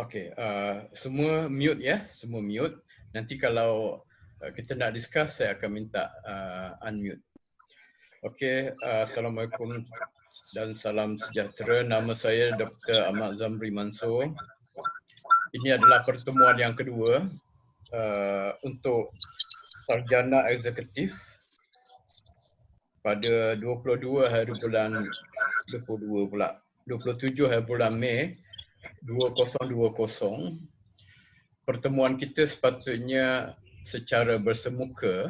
Okey, semua mute ya, semua mute. Nanti kalau kita nak discuss, saya akan minta unmute. Okey, Assalamualaikum dan salam sejahtera. Nama saya Dr. Ahmad Zamri Mansor. Ini adalah pertemuan yang kedua untuk sarjana eksekutif pada 22 hari bulan 27 hari bulan Mei 2020. Pertemuan kita sepatutnya secara bersemuka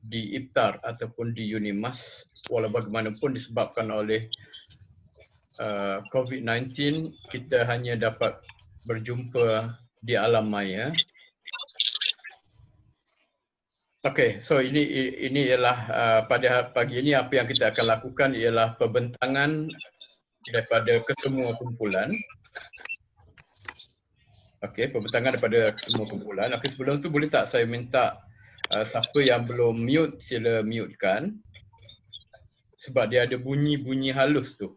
di Iftar ataupun di Unimas, walau bagaimanapun disebabkan oleh COVID-19, kita hanya dapat berjumpa di alam maya. Okey, so ini ialah pada pagi ini apa yang kita akan lakukan ialah pembentangan daripada kesemua kumpulan. Okey, pembentangan daripada kesemua kumpulan. Okey, sebelum tu boleh tak saya minta siapa yang belum mute, sila mutekan. Sebab dia ada bunyi-bunyi halus tu.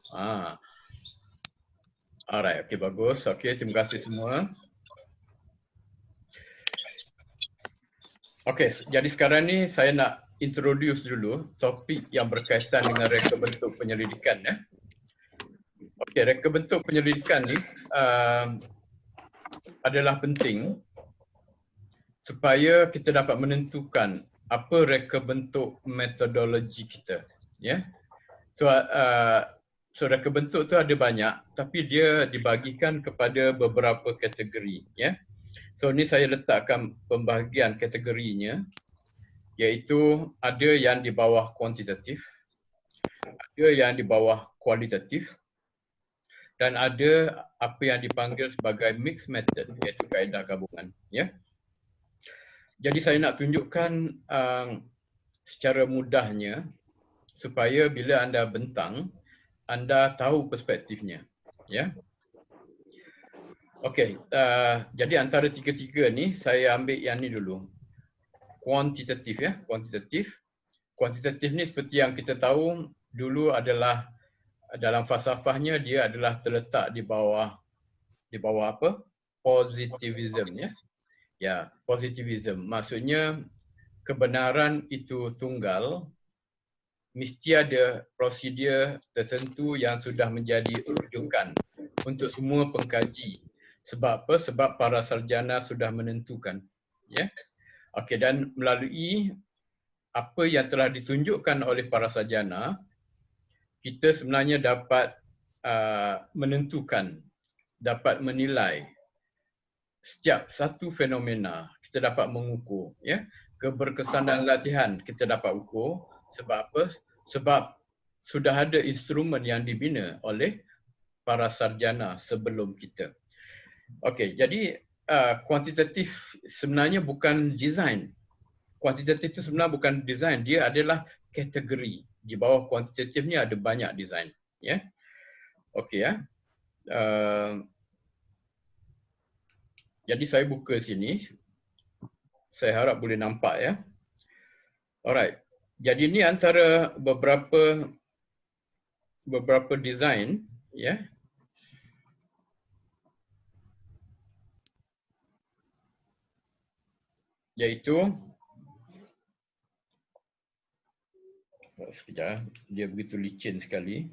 Alright, okey, bagus. Okey, terima kasih semua. Okey, jadi sekarang ni saya nak introduce dulu topik yang berkaitan dengan reka bentuk penyelidikan. Okey, reka bentuk penyelidikan ni adalah penting supaya kita dapat menentukan apa reka bentuk metodologi kita. So reka bentuk tu ada banyak, tapi dia dibagikan kepada beberapa kategori. So ni saya letakkan pembahagian kategorinya, iaitu ada yang di bawah kuantitatif, ada yang di bawah kualitatif, dan ada apa yang dipanggil sebagai mixed method, iaitu kaedah gabungan. Jadi saya nak tunjukkan secara mudahnya supaya bila anda bentang, anda tahu perspektifnya. Okey, jadi antara tiga-tiga ni saya ambil yang ni dulu. Kuantitatif Kuantitatif ni seperti yang kita tahu dulu adalah dalam falsafahnya dia adalah terletak di bawah apa? Positivism positivism. Maksudnya kebenaran itu tunggal, mesti ada prosedur tertentu yang sudah menjadi rujukan untuk semua pengkaji. Sebab apa? Sebab para sarjana sudah menentukan. Okey, dan melalui apa yang telah ditunjukkan oleh para sarjana, kita sebenarnya dapat menentukan, dapat menilai setiap satu fenomena. Kita dapat mengukur. Keberkesanan latihan kita dapat ukur. Sebab apa? Sebab sudah ada instrumen yang dibina oleh para sarjana sebelum kita. Okey, jadi kuantitatif sebenarnya bukan design. Kuantitatif itu sebenarnya bukan design, dia adalah kategori. Di bawah kuantitatif ni ada banyak design. Okey jadi saya buka sini. Saya harap boleh nampak Alright. Jadi ni antara beberapa design iaitu sekejap, dia begitu licin sekali.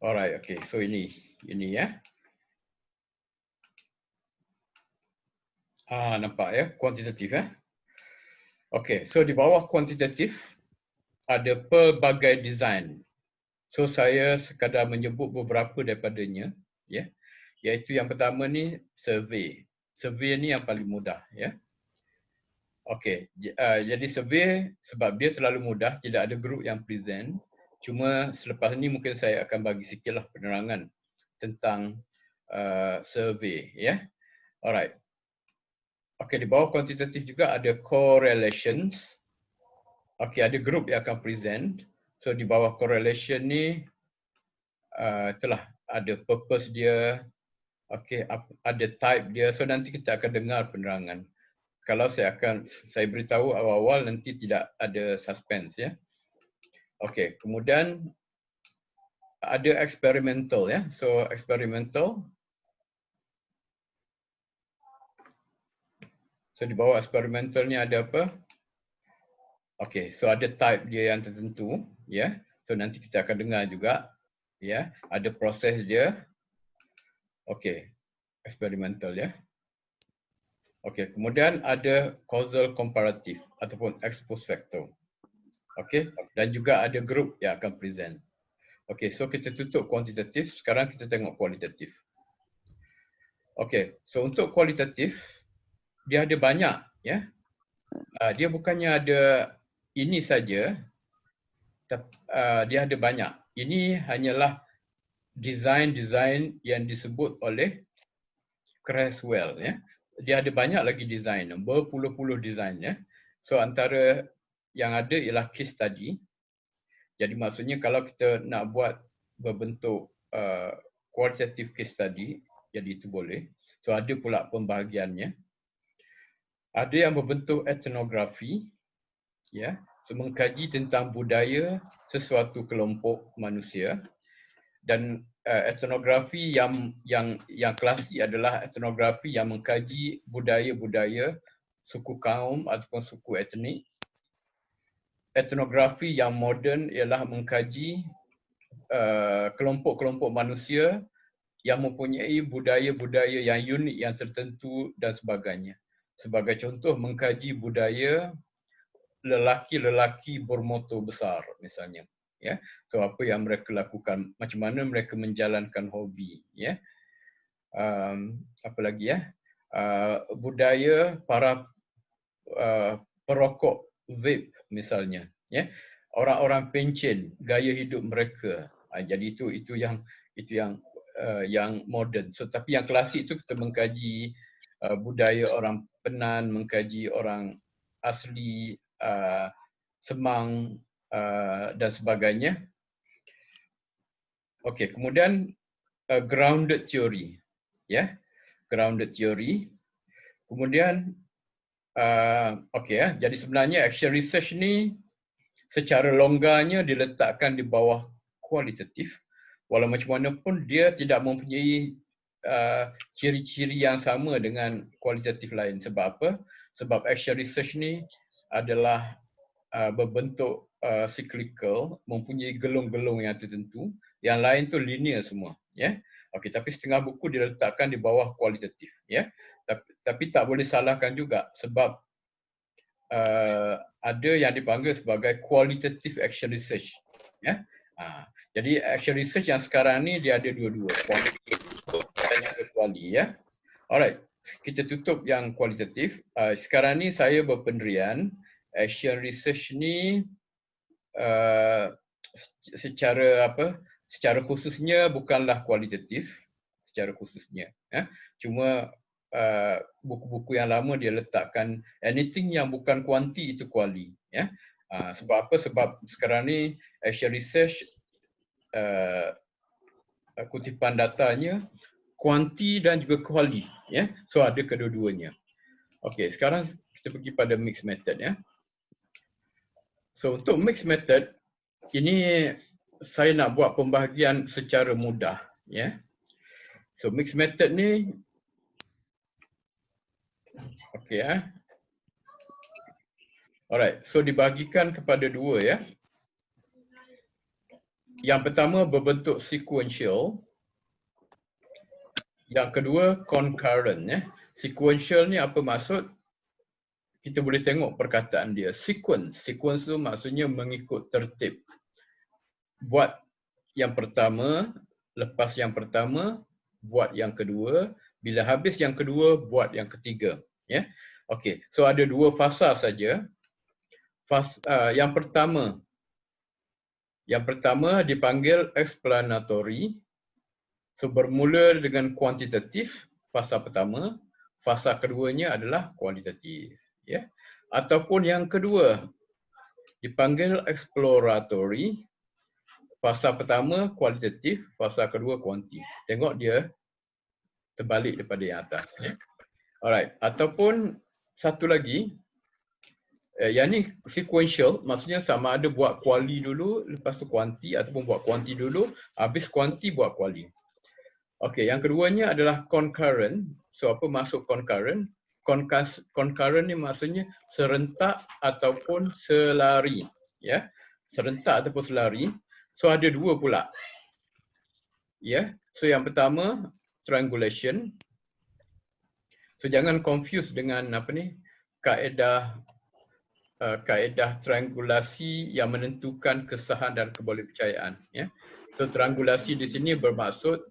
Alright, okay. So ini nampak kuantitatif Okay, so di bawah kuantitatif ada pelbagai design. So saya sekadar menyebut beberapa daripadanya, iaitu yang pertama ni survey. Survey ni yang paling mudah, Okey, jadi survey sebab dia terlalu mudah, tidak ada group yang present. Cuma selepas ni mungkin saya akan bagi sikitlah penerangan tentang survey, Alright. Okey, di bawah kuantitatif juga ada correlations. Okey, ada group yang akan present. So di bawah correlation ni telah ada purpose dia, okey, ada type dia. So nanti kita akan dengar penerangan. kalau saya beritahu awal-awal nanti tidak ada suspense ya. Okey, kemudian ada experimental ya. So experimental. So di bawah experimental ni ada apa? Okey, so ada type dia yang tertentu ya. So nanti kita akan dengar juga ya, ada proses dia. Okey, experimental ya. Okey, kemudian ada causal comparative ataupun ex post facto. Okey, dan juga ada group yang akan present. Okey, so kita tutup kuantitatif, sekarang kita tengok kualitatif. Okey, so untuk kualitatif dia ada banyak ya. Dia bukannya ada ini saja, dia ada banyak. Ini hanyalah design-design yang disebut oleh Creswell ya. Dia ada banyak lagi design, berpuluh-puluh design ya. So antara yang ada ialah case study. Jadi maksudnya kalau kita nak buat berbentuk qualitative case study, jadi itu boleh. So ada pula pembahagiannya. Ada yang berbentuk etnografi, ya, so, mengkaji tentang budaya sesuatu kelompok manusia. Dan etnografi yang klasik adalah etnografi yang mengkaji budaya-budaya suku kaum ataupun suku etnik. Etnografi yang moden ialah mengkaji kelompok-kelompok manusia yang mempunyai budaya-budaya yang unik, yang tertentu dan sebagainya. Sebagai contoh, mengkaji budaya lelaki-lelaki bermotor besar misalnya. Ya, so apa yang mereka lakukan, macam mana mereka menjalankan hobi. Ya, apa lagi ya? Budaya para perokok vape misalnya. Ya, orang-orang pencen, gaya hidup mereka. Jadi itu yang moden. So tapi yang klasik itu kita mengkaji budaya orang Penan, mengkaji orang asli Semang dan sebagainya. Okey, kemudian grounded theory, ya, grounded theory. Kemudian okey ya, jadi sebenarnya action research ni secara longgarnya diletakkan di bawah kualitatif. Walau macam mana pun dia tidak mempunyai ciri-ciri yang sama dengan kualitatif lain. Sebab apa? Sebab action research ni adalah berbentuk cyclical, mempunyai gelung-gelung yang tertentu. Yang lain tu linear semua. Ya. Okey, tapi setengah buku diletakkan di bawah kualitatif. Ya. Tapi tak boleh salahkan juga sebab ada yang dipanggil sebagai qualitative action research. Ya. Jadi action research yang sekarang ni dia ada dua-dua, kualitatif dan yang kuali ya. Alright, kita tutup yang kualitatif. Sekarang ni saya berpendirian action research ni secara khususnya bukanlah kualitatif secara khususnya. Cuma buku-buku yang lama dia letakkan anything yang bukan kuanti itu kuali. Ya. Sebab apa? Sebab sekarang ni action research kutipan datanya kuanti dan juga kuali. Ya. So ada kedua-duanya. Okey, sekarang kita pergi pada mixed method ya. So untuk mixed method ini saya nak buat pembahagian secara mudah ya. So mixed method ni okey ya. Alright, so dibahagikan kepada dua ya. Yang pertama berbentuk sequential. Yang kedua concurrent ya. Sequential ni apa maksud? Kita boleh tengok perkataan dia. Sequence tu maksudnya mengikut tertib. Buat yang pertama, lepas yang pertama, buat yang kedua, bila habis yang kedua, buat yang ketiga. Ya, okey. So ada dua fasa saja. Yang pertama dipanggil explanatory. So bermula dengan kuantitatif, fasa pertama. Fasa keduanya adalah kualitatif. Ya, ataupun yang kedua dipanggil exploratory. Fasa pertama kualitatif, fasa kedua kuanti. Tengok dia terbalik daripada yang atas. Ya. Alright. Ataupun satu lagi, yang ni sequential, maksudnya sama ada buat quali dulu, lepas tu kuanti, ataupun buat kuanti dulu, habis kuanti buat quali. Okey, yang keduanya adalah concurrent. So apa maksud concurrent? Concurrent ni maksudnya serentak ataupun selari, ya. Serentak ataupun selari. So ada dua pula. Ya. So yang pertama triangulation. So jangan confuse dengan apa ni? Kaedah triangulasi yang menentukan kesahan dan kebolehpercayaan, ya. So triangulasi di sini bermaksud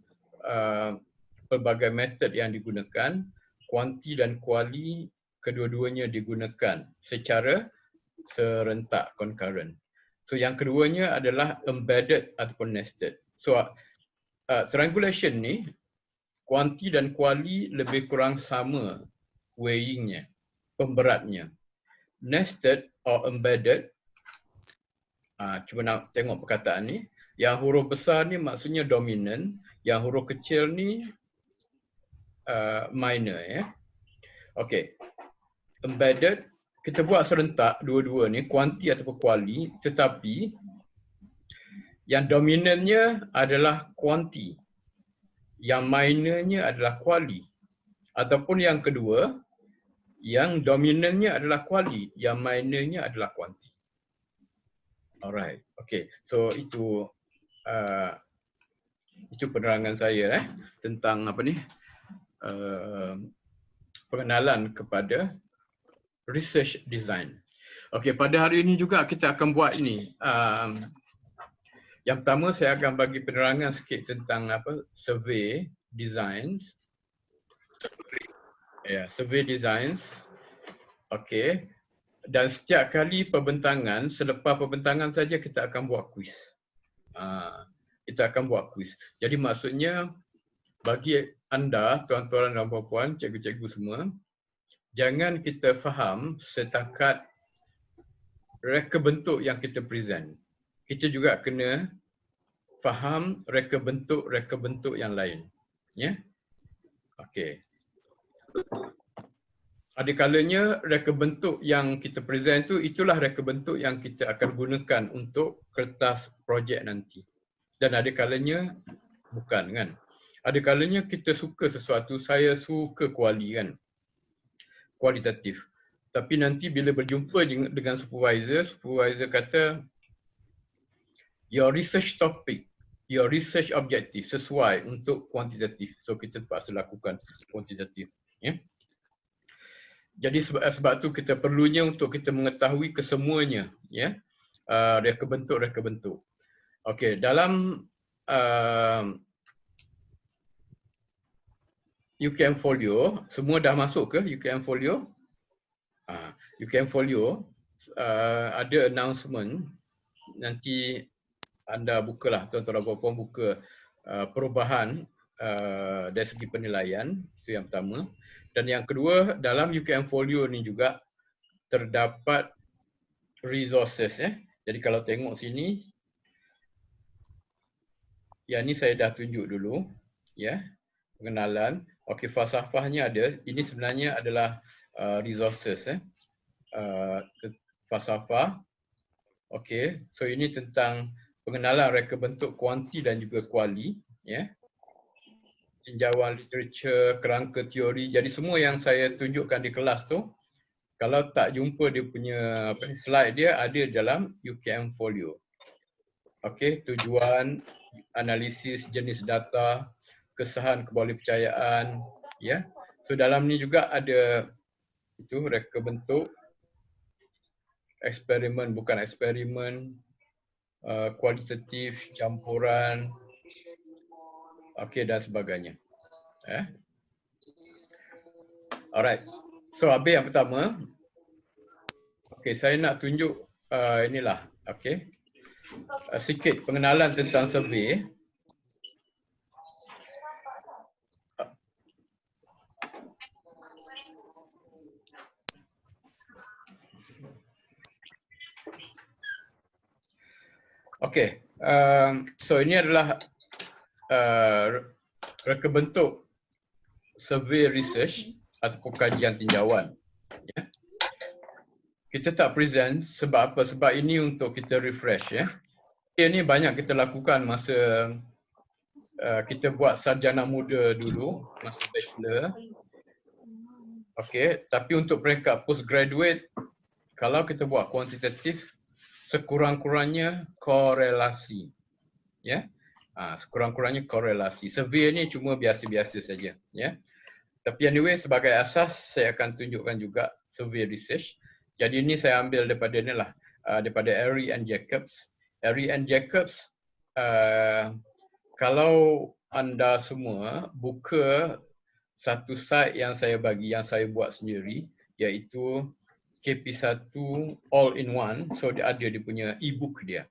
pelbagai metod yang digunakan, kuanti dan kuali kedua-duanya digunakan secara serentak, concurrent. So yang keduanya adalah embedded ataupun nested. So triangulation ni, kuanti dan kuali lebih kurang sama weighingnya, pemberatnya. Nested or embedded, cuba nak tengok perkataan ni. Yang huruf besar ni maksudnya dominant, yang huruf kecil ni minor, ya. Okey. Embedded, kita buat serentak dua-dua ni, kuanti ataupun kuali, tetapi yang dominantnya adalah kuanti, yang minornya adalah kuali. Ataupun yang kedua, yang dominantnya adalah kuali, yang minornya adalah kuanti. Alright, okay. So itu penerangan saya tentang apa ni, pengenalan kepada research design. Okay, pada hari ini juga kita akan buat ini. Yang pertama saya akan bagi penerangan sikit tentang apa, survey designs. Survey designs. Okey. Dan setiap kali pembentangan, selepas pembentangan saja kita akan buat kuis. Kita akan buat kuis. Jadi maksudnya bagi anda, tuan-tuan dan puan-puan, cikgu-cikgu semua, jangan kita faham setakat reka bentuk yang kita present. Kita juga kena faham reka bentuk yang lain. Ya? Okey. Ada kalanya reka bentuk yang kita present tu, itulah reka bentuk yang kita akan gunakan untuk kertas projek nanti. Dan ada kalanya bukan, kan. Ada kalanya kita suka sesuatu, saya suka kuali, kan. Kualitatif. Tapi nanti bila berjumpa dengan supervisor kata your research topic, your research objective sesuai untuk kuantitatif. So kita terpaksa lakukan kuantitatif, ya. Jadi sebab tu kita perlunya untuk kita mengetahui kesemuanya, ya. Reka bentuk. Okey, dalam UKM Folio, semua dah masuk ke UKM Folio? UKM Folio ada announcement, nanti anda bukalah, tuan-tuan dan puan-puan, buka perubahan dari segi penilaian, itu yang pertama. Dan yang kedua, dalam UKM Folio ni juga terdapat resources, ya. Jadi kalau tengok sini, yang ni saya dah tunjuk dulu, ya, pengenalan. Okey, falsafahnya ada. Ini sebenarnya adalah resources, falsafah. Okey, so ini tentang pengenalan reka bentuk kuanti dan juga kuali, ya. Tinjauan literature, kerangka teori. Jadi semua yang saya tunjukkan di kelas tu, kalau tak jumpa dia punya slide dia, ada dalam UKM Folio. Okey, tujuan, analisis jenis data, kesahan kebolehpercayaan, ya. So dalam ni juga ada itu reka bentuk, eksperimen bukan eksperimen, kualitatif, campuran, okey, dan sebagainya. Alright. So habis yang pertama. Okey, saya nak tunjuk inilah, okey. Sikit pengenalan tentang survey. Okey, so ini adalah reka bentuk survey research ataupun kajian tinjauan, Ya. Kita tak present sebab apa? Sebab ini untuk kita refresh ya. Ini banyak kita lakukan masa kita buat sarjana muda dulu, masa bachelor. Okey, tapi untuk peringkat postgraduate, kalau kita buat kuantitatif, sekurang-kurangnya korelasi. Ya. Sekurang-kurangnya korelasi. Survey ni cuma biasa-biasa saja, ya. Tapi anyway, sebagai asas saya akan tunjukkan juga survey research. Jadi ini saya ambil daripada ni lah, daripada Airy and Jacobs. Airy and Jacobs, kalau anda semua buka satu site yang saya bagi, yang saya buat sendiri, iaitu KP1 All-in-One. So dia ada dia punya e-book dia.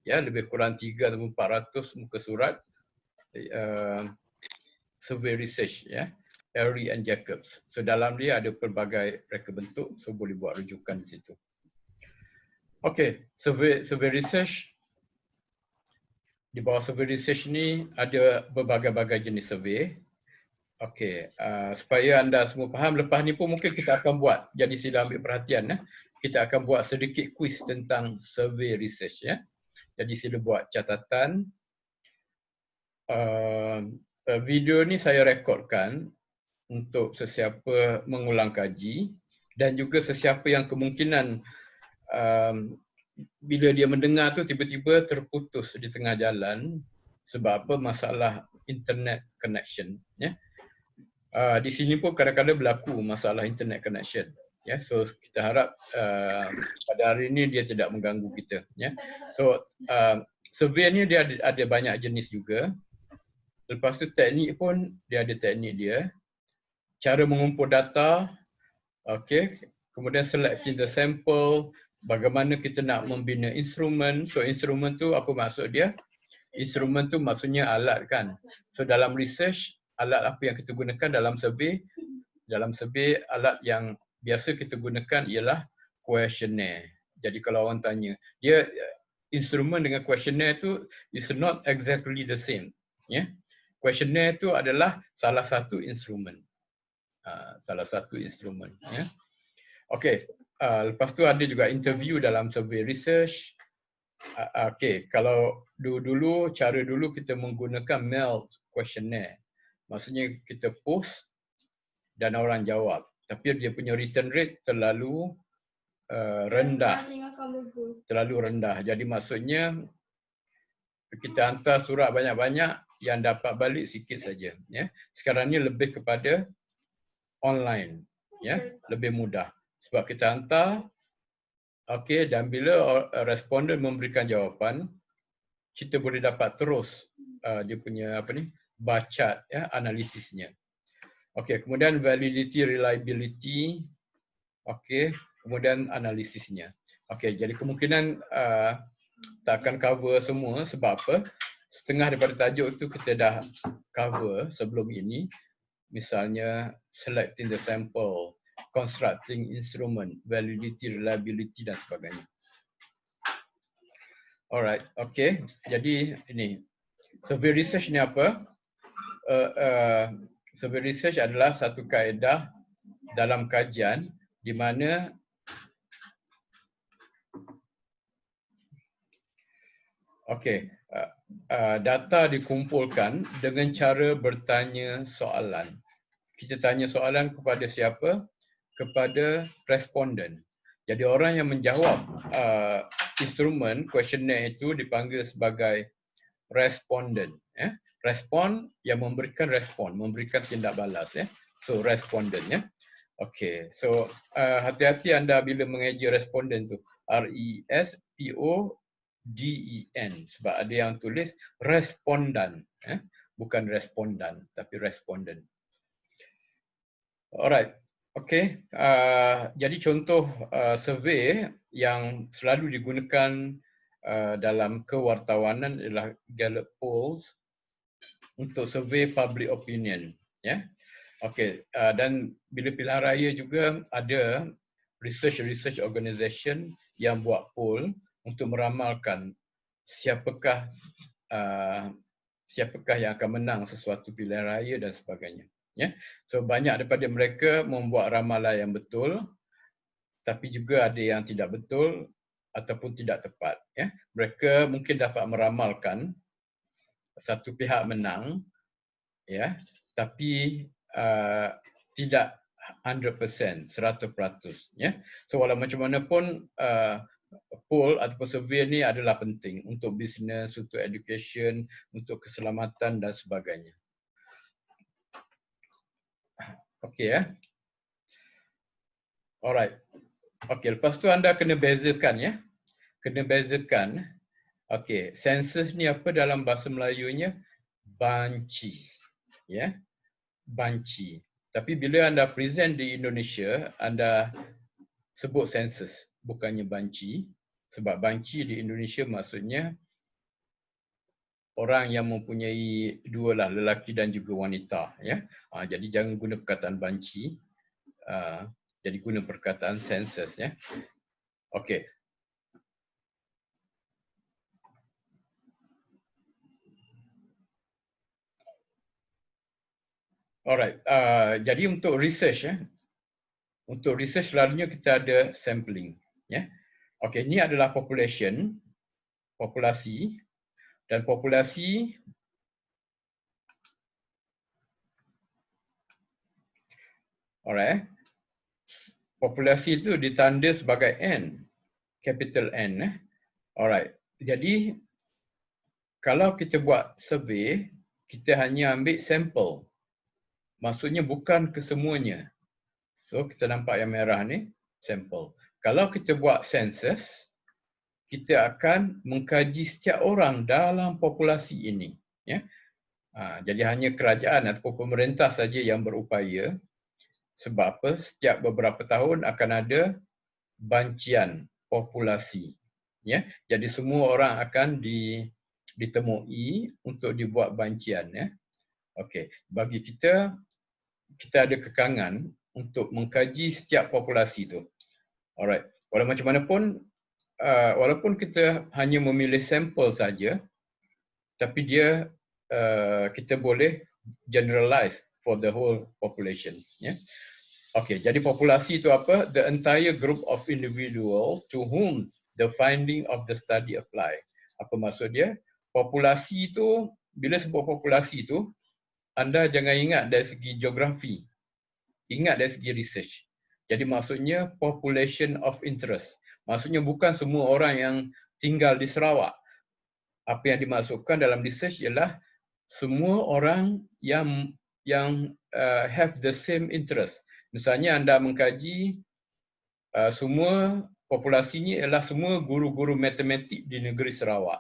Ya, lebih kurang 3 atau 400 muka surat survey research ya. Airy and Jacobs. So dalam dia ada pelbagai reka bentuk, so boleh buat rujukan di situ. Okey, survey research. Di bawah survey research ni ada berbagai-bagai jenis survey. Okey, supaya anda semua faham, lepas ni pun mungkin kita akan buat. Jadi sila ambil perhatian. Kita akan buat sedikit quiz tentang survey research. Ya. Jadi sila buat catatan. Video ni saya rekodkan untuk sesiapa mengulang kaji dan juga sesiapa yang kemungkinan bila dia mendengar tu tiba-tiba terputus di tengah jalan sebab apa? Masalah internet connection. Ya. Di sini pun kadang-kadang berlaku masalah internet connection. Ya, so kita harap pada hari ini dia tidak mengganggu kita. Ya, so survey ni dia ada banyak jenis juga. Lepas tu teknik pun dia ada teknik dia. Cara mengumpul data, okay. Kemudian selecting the sample, bagaimana kita nak membina instrumen. So instrumen tu apa maksud dia? Instrumen tu maksudnya alat kan. So dalam research, alat apa yang kita gunakan dalam survey? Dalam survey, alat yang biasa kita gunakan ialah questionnaire. Jadi kalau orang tanya, dia instrumen dengan questionnaire tu is not exactly the same. Ya. Questionnaire tu adalah salah satu instrumen. Salah satu instrumen. Ya. Okey, lepas tu ada juga interview dalam survey research. Okey, kalau dulu cara dulu kita menggunakan mail questionnaire. Maksudnya kita post dan orang jawab. Tapi dia punya return rate terlalu rendah. Terlalu rendah. Jadi maksudnya kita hantar surat banyak-banyak yang dapat balik sikit saja. Ya. Sekarang ni lebih kepada online. Ya, lebih mudah. Sebab kita hantar, okey, dan bila responden memberikan jawapan, kita boleh dapat terus dia punya apa ni, baca ya, analisisnya. Okey, kemudian validity, reliability, okey, kemudian analisisnya. Okey, jadi kemungkinan tak akan cover semua sebab apa? Setengah daripada tajuk itu kita dah cover sebelum ini. Misalnya selecting the sample, constructing instrument, validity, reliability dan sebagainya. Alright, okay. Jadi ini survey research ni apa? Survey research adalah satu kaedah dalam kajian di mana data dikumpulkan dengan cara bertanya soalan. Kita tanya soalan kepada siapa? Kepada responden. Jadi orang yang menjawab instrumen questionnaire itu dipanggil sebagai responden. Ya. Respon yang memberikan respon, memberikan tindak balas. Ya. So responden. Ya. Okay, so hati-hati anda bila mengeja responden tu. R-E-S-P-O-D-E-N. Sebab ada yang tulis respondan. Ya. Bukan respondan, tapi responden. Alright, okay. Jadi contoh survey yang selalu digunakan dalam kewartawanan adalah Gallup polls untuk survey public opinion. Ya, okay. Dan bila pilihan raya juga ada research organisation yang buat poll untuk meramalkan siapakah yang akan menang sesuatu pilihan raya dan sebagainya. Ya. So banyak daripada mereka membuat ramalan yang betul tapi juga ada yang tidak betul ataupun tidak tepat. Ya. Mereka mungkin dapat meramalkan satu pihak menang, ya, tapi tidak 100%, 100%. Ya. So walau macam mana pun poll ataupun survey ni adalah penting untuk bisnes, untuk education, untuk keselamatan dan sebagainya. Okey ya. Alright. Okey, lepas tu anda kena bezakan ya. Kena bezakan. Okey, sensus ni apa dalam bahasa Melayunya? Banci. Ya. Banci. Tapi bila anda present di Indonesia, anda sebut sensus, bukannya banci. Sebab banci di Indonesia maksudnya orang yang mempunyai dua lah, lelaki dan juga wanita. Ya. Jadi jangan guna perkataan banci. Jadi guna perkataan sensus. Ya. Okey. Alright. Jadi untuk research, ya. Untuk research selalunya kita ada sampling. Ya. Okey, ini adalah populasi. Dan populasi alright. Populasi itu ditanda sebagai N, capital N. Alright. Jadi kalau kita buat survey, kita hanya ambil sampel. Maksudnya bukan kesemuanya. So kita nampak yang merah ni sampel. Kalau kita buat census, kita akan mengkaji setiap orang dalam populasi ini. Ya. Jadi hanya kerajaan atau pemerintah saja yang berupaya. Sebab apa? Setiap beberapa tahun akan ada bancian populasi. Ya. Jadi semua orang akan ditemui untuk dibuat bancian. Ya. Okey, bagi kita ada kekangan untuk mengkaji setiap populasi itu. Alright. Walau macam mana pun, walaupun kita hanya memilih sampel saja, tapi kita boleh generalize for the whole population. Ya. Okey, jadi populasi itu apa? The entire group of individual to whom the finding of the study apply. Apa maksud dia? Populasi itu, bila sebut populasi itu, anda jangan ingat dari segi geografi. Ingat dari segi research. Jadi maksudnya population of interest. Maksudnya bukan semua orang yang tinggal di Sarawak. Apa yang dimaksudkan dalam research ialah semua orang yang have the same interest. Misalnya anda mengkaji semua populasinya ialah semua guru-guru matematik di negeri Sarawak.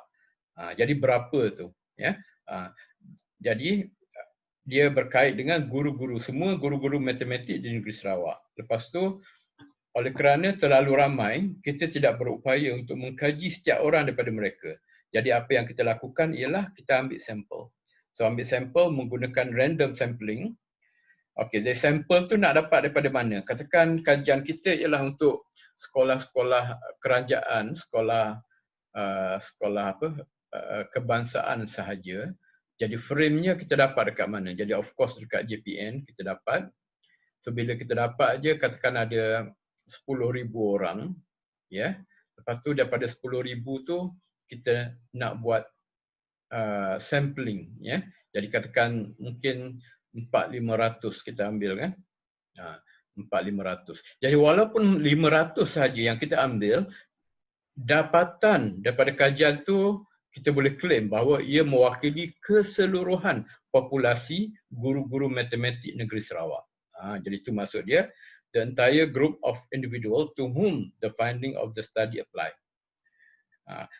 Jadi berapa tu? Ya. Jadi dia berkait dengan guru-guru, semua guru-guru matematik di negeri Sarawak. Lepas tu, oleh kerana terlalu ramai, kita tidak berupaya untuk mengkaji setiap orang daripada mereka. Jadi apa yang kita lakukan ialah kita ambil sampel. So ambil sampel menggunakan random sampling. Okey, jadi sampel tu nak dapat daripada mana? Katakan kajian kita ialah untuk sekolah-sekolah kerajaan, sekolah kebangsaan sahaja. Jadi frame-nya kita dapat dekat mana? Jadi of course dekat JPN kita dapat. So bila kita dapat je, katakan ada 10,000 orang, ya. Lepas tu daripada 10,000 tu kita nak buat sampling, ya. Jadi katakan mungkin 4,500 kita ambil kan. 4,500. Jadi walaupun 500 saja yang kita ambil, dapatan daripada kajian tu kita boleh claim bahawa ia mewakili keseluruhan populasi guru-guru matematik negeri Sarawak. Jadi itu maksud dia, the entire group of individual to whom the finding of the study apply.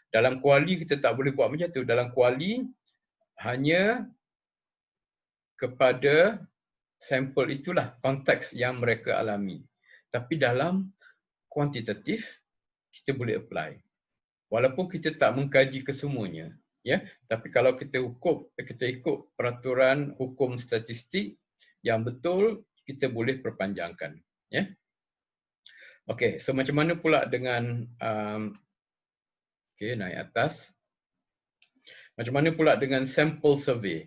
Dalam kuali kita tak boleh buat macam tu. Dalam kuali hanya kepada sampel itulah konteks yang mereka alami. Tapi dalam kuantitatif kita boleh apply. Walaupun kita tak mengkaji kesemuanya, ya, tapi kalau kita ikut peraturan hukum statistik yang betul, kita boleh perpanjangkan, ya. Okey, so macam mana pula dengan okey, naik atas. Macam mana pula dengan sample survey?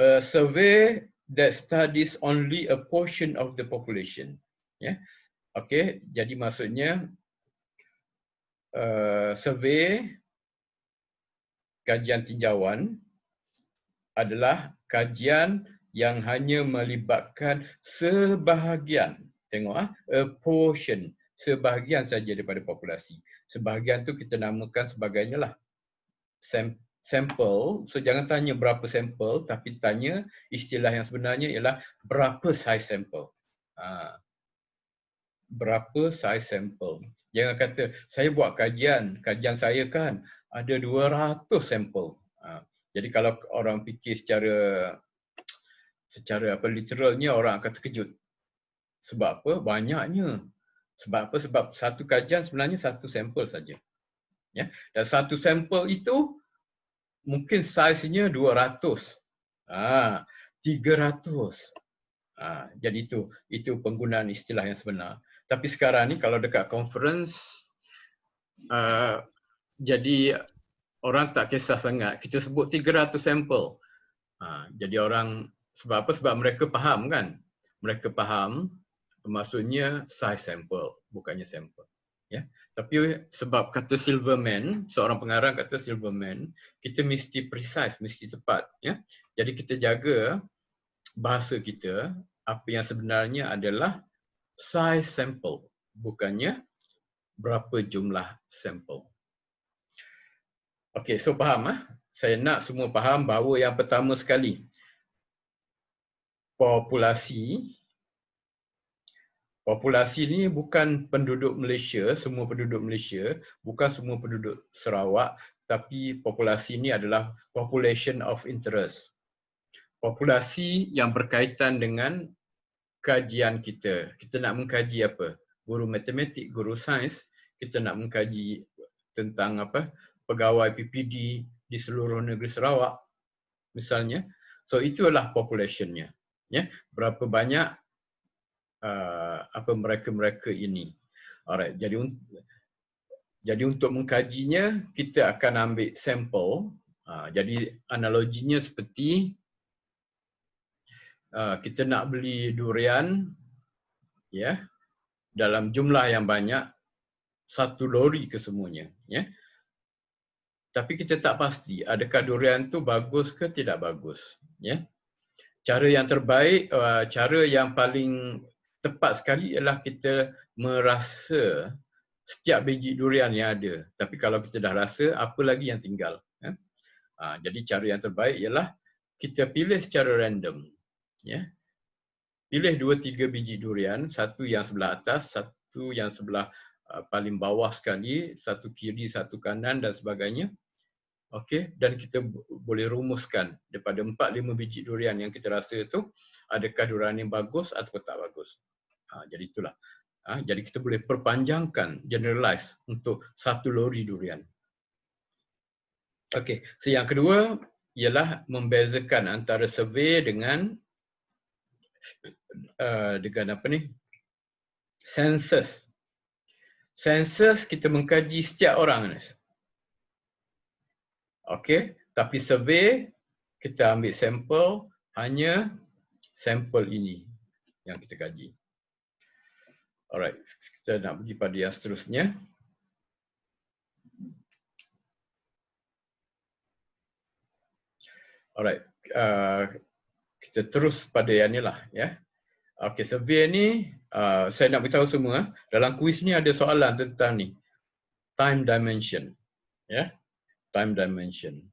A survey that studies only a portion of the population, ya. Okey, jadi maksudnya survey kajian tinjauan adalah kajian yang hanya melibatkan sebahagian, tengok a portion, sebahagian saja daripada populasi. Sebahagian tu kita namakan sebagainya lah sampel. So jangan tanya berapa sampel, tapi tanya istilah yang sebenarnya ialah berapa saiz sampel. Berapa saiz sampel. Jangan kata saya buat kajian saya kan ada 200 sampel. Jadi kalau orang fikir secara apa literalnya, orang akan terkejut. Sebab apa? Banyaknya. Sebab apa? Sebab satu kajian sebenarnya satu sampel saja. Ya. Dan satu sampel itu mungkin saiznya 200. 300. Jadi itu penggunaan istilah yang sebenar. Tapi sekarang ni kalau dekat conference, jadi orang tak kisah sangat. Kita sebut 300 sampel. Jadi orang, sebab apa? Sebab mereka faham kan? Mereka faham maksudnya size sampel, bukannya sampel. Ya. Tapi sebab kata Silverman, seorang pengarang kata Silverman, kita mesti precise, mesti tepat. Ya. Jadi kita jaga bahasa kita, apa yang sebenarnya adalah size sampel, bukannya berapa jumlah sampel. Okey, so faham? Saya nak semua faham bahawa yang pertama sekali, populasi ni bukan penduduk Malaysia, semua penduduk Malaysia, bukan semua penduduk Sarawak, tapi populasi ni adalah population of interest. Populasi yang berkaitan dengan kajian kita. Kita nak mengkaji apa? Guru matematik, guru sains, kita nak mengkaji tentang apa? Pegawai PPD di seluruh negeri Sarawak misalnya. So itulah populationnya. Ya, berapa banyak apa mereka ini. Alright, jadi untuk mengkajinya kita akan ambil sampel. Jadi analoginya seperti kita nak beli durian, ya, dalam jumlah yang banyak, satu lori kesemuanya, ya. Tapi kita tak pasti adakah durian tu bagus ke tidak bagus, ya. Cara yang terbaik, cara yang paling tepat sekali ialah kita merasa setiap biji durian yang ada. Tapi kalau kita dah rasa, apa lagi yang tinggal? Ya? Jadi cara yang terbaik ialah kita pilih secara random. Ya? Pilih 2-3 biji durian, satu yang sebelah atas, satu yang sebelah paling bawah sekali, satu kiri, satu kanan dan sebagainya. Okey, dan kita boleh rumuskan daripada 4-5 biji durian yang kita rasa itu, adakah durian yang bagus atau tak bagus. Jadi itulah. Jadi kita boleh perpanjangkan, generalize untuk satu lori durian. Okey, so yang kedua ialah membezakan antara survey dengan apa ni? Census. Census kita mengkaji setiap orang. Okey, tapi survey kita ambil sampel, hanya sampel ini yang kita kaji. Alright, kita nak pergi pada yang seterusnya. Alright, kita terus pada yang ni lah, ya. Okey, survey ni saya nak beritahu semua, dalam kuis ni ada soalan tentang ni, time dimension, ya. Time dimension.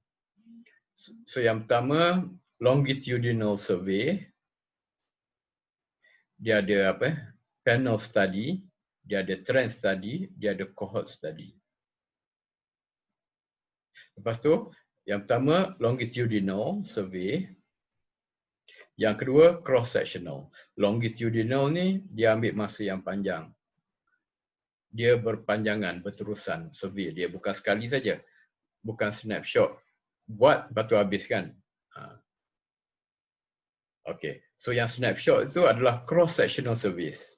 So yang pertama, longitudinal survey. Dia ada apa? Panel study, dia ada trend study, dia ada cohort study. Lepas tu, yang pertama longitudinal survey. Yang kedua cross sectional. Longitudinal ni dia ambil masa yang panjang. Dia berpanjangan, berterusan survey. Dia bukan sekali saja. Bukan snapshot. Buat lepas tu habis kan. Okay. So yang snapshot itu adalah cross sectional surveys.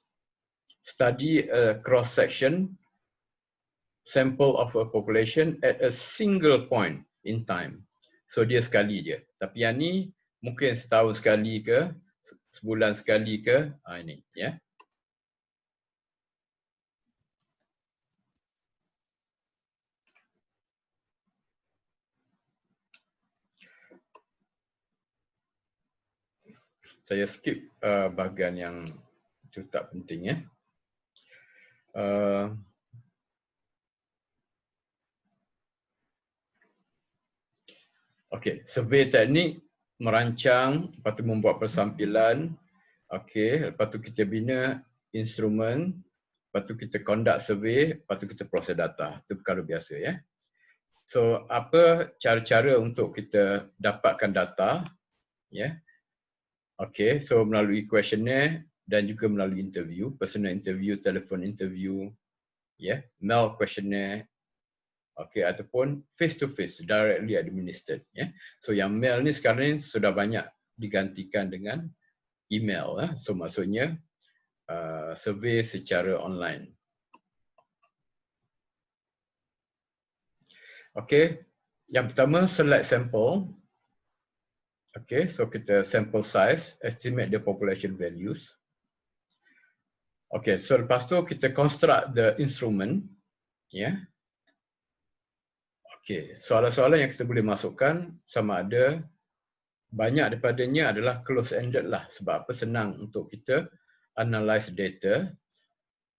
Study a cross section sample of a population at a single point in time. So dia sekali je. Tapi yang ni mungkin setahun sekali ke, sebulan sekali ke, ini ya. Saya skip bahagian yang itu tak penting ya. Okey, survey teknik, merancang, lepas tu membuat persampilan. Okey, lepas tu kita bina instrumen, lepas tu kita conduct survey, lepas tu kita proses data. Itu perkara biasa ya. So, apa cara-cara untuk kita dapatkan data? Ya. Okey, so melalui questionnaire dan juga melalui interview, personal interview, telefon interview, ya, mail questionnaire, okey, ataupun face to face, directly administered, ya. So yang mail ni sekarang ni sudah banyak digantikan dengan email, so maksudnya survey secara online. Okey, yang pertama select sample. Okey, so kita sample size, estimate the population values. Okey, so lepas tu kita construct the instrument, ya. Okey, soalan-soalan yang kita boleh masukkan sama ada banyak daripadanya adalah close-ended lah. Sebab apa? Senang untuk kita analyze data.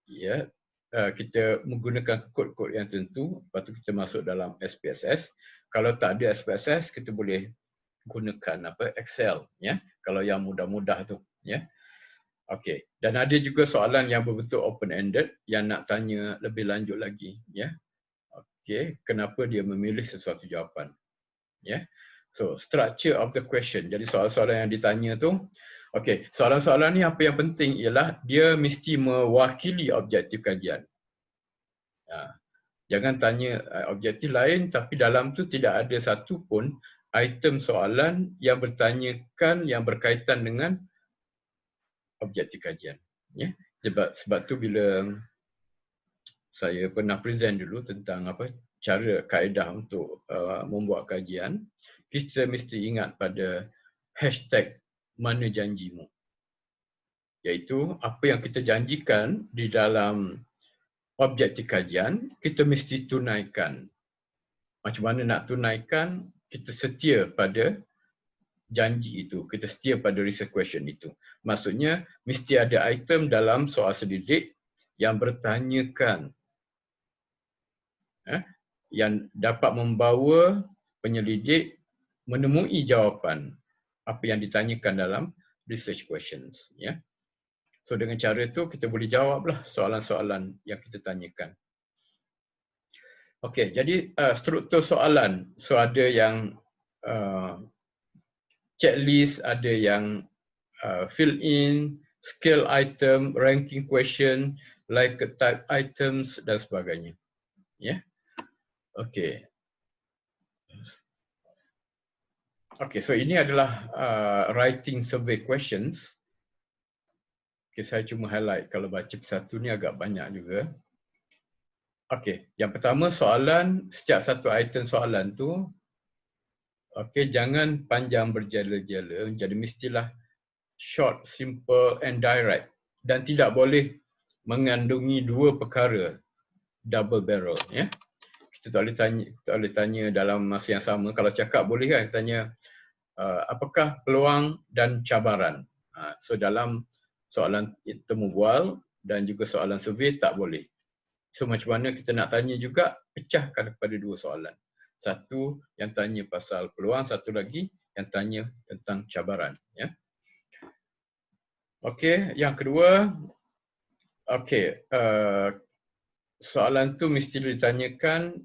Ya, kita menggunakan kod-kod yang tentu, lepas tu kita masuk dalam SPSS. Kalau tak ada SPSS, kita boleh gunakan Excel, ya. Kalau yang mudah-mudah tu, ya. Okey, dan ada juga soalan yang berbentuk open-ended yang nak tanya lebih lanjut lagi, ya. Okey, kenapa dia memilih sesuatu jawapan, ya. So, structure of the question. Jadi soalan-soalan yang ditanya tu, okey, soalan-soalan ni apa yang penting ialah dia mesti mewakili objektif kajian. Jangan tanya objektif lain tapi dalam tu tidak ada satu pun item soalan yang bertanyakan yang berkaitan dengan objektif kajian. Ya, sebab tu bila saya pernah present dulu tentang cara kaedah untuk membuat kajian, kita mesti ingat pada hashtag mana janjimu. Iaitu apa yang kita janjikan di dalam objektif kajian, kita mesti tunaikan. Macam mana nak tunaikan, kita setia pada janji itu, kita setia pada research question itu. Maksudnya, mesti ada item dalam soal selidik yang bertanyakan, yang dapat membawa penyelidik menemui jawapan apa yang ditanyakan dalam research questions. Ya. So dengan cara itu kita boleh jawablah soalan-soalan yang kita tanyakan. Okey, jadi struktur soalan. So ada yang checklist, ada yang fill in, scale item, ranking question, like type items dan sebagainya. Ya. Okey. Okey, so ini adalah writing survey questions. Okay, saya cuma highlight, kalau baca satu ni agak banyak juga. Okey, yang pertama soalan, setiap satu item soalan tu, okey, jangan panjang berjela-jela, jadi mestilah short, simple and direct. Dan tidak boleh mengandungi dua perkara, double barrel. Ya. Kita tak boleh tanya dalam masa yang sama. Kalau cakap boleh kan, tanya apakah peluang dan cabaran. So dalam soalan temu bual dan juga soalan survey tak boleh. So macam mana kita nak tanya juga, pecahkan kepada dua soalan. Satu yang tanya pasal peluang, satu lagi yang tanya tentang cabaran. Ya. Okey, yang kedua, okey, soalan tu mesti ditanyakan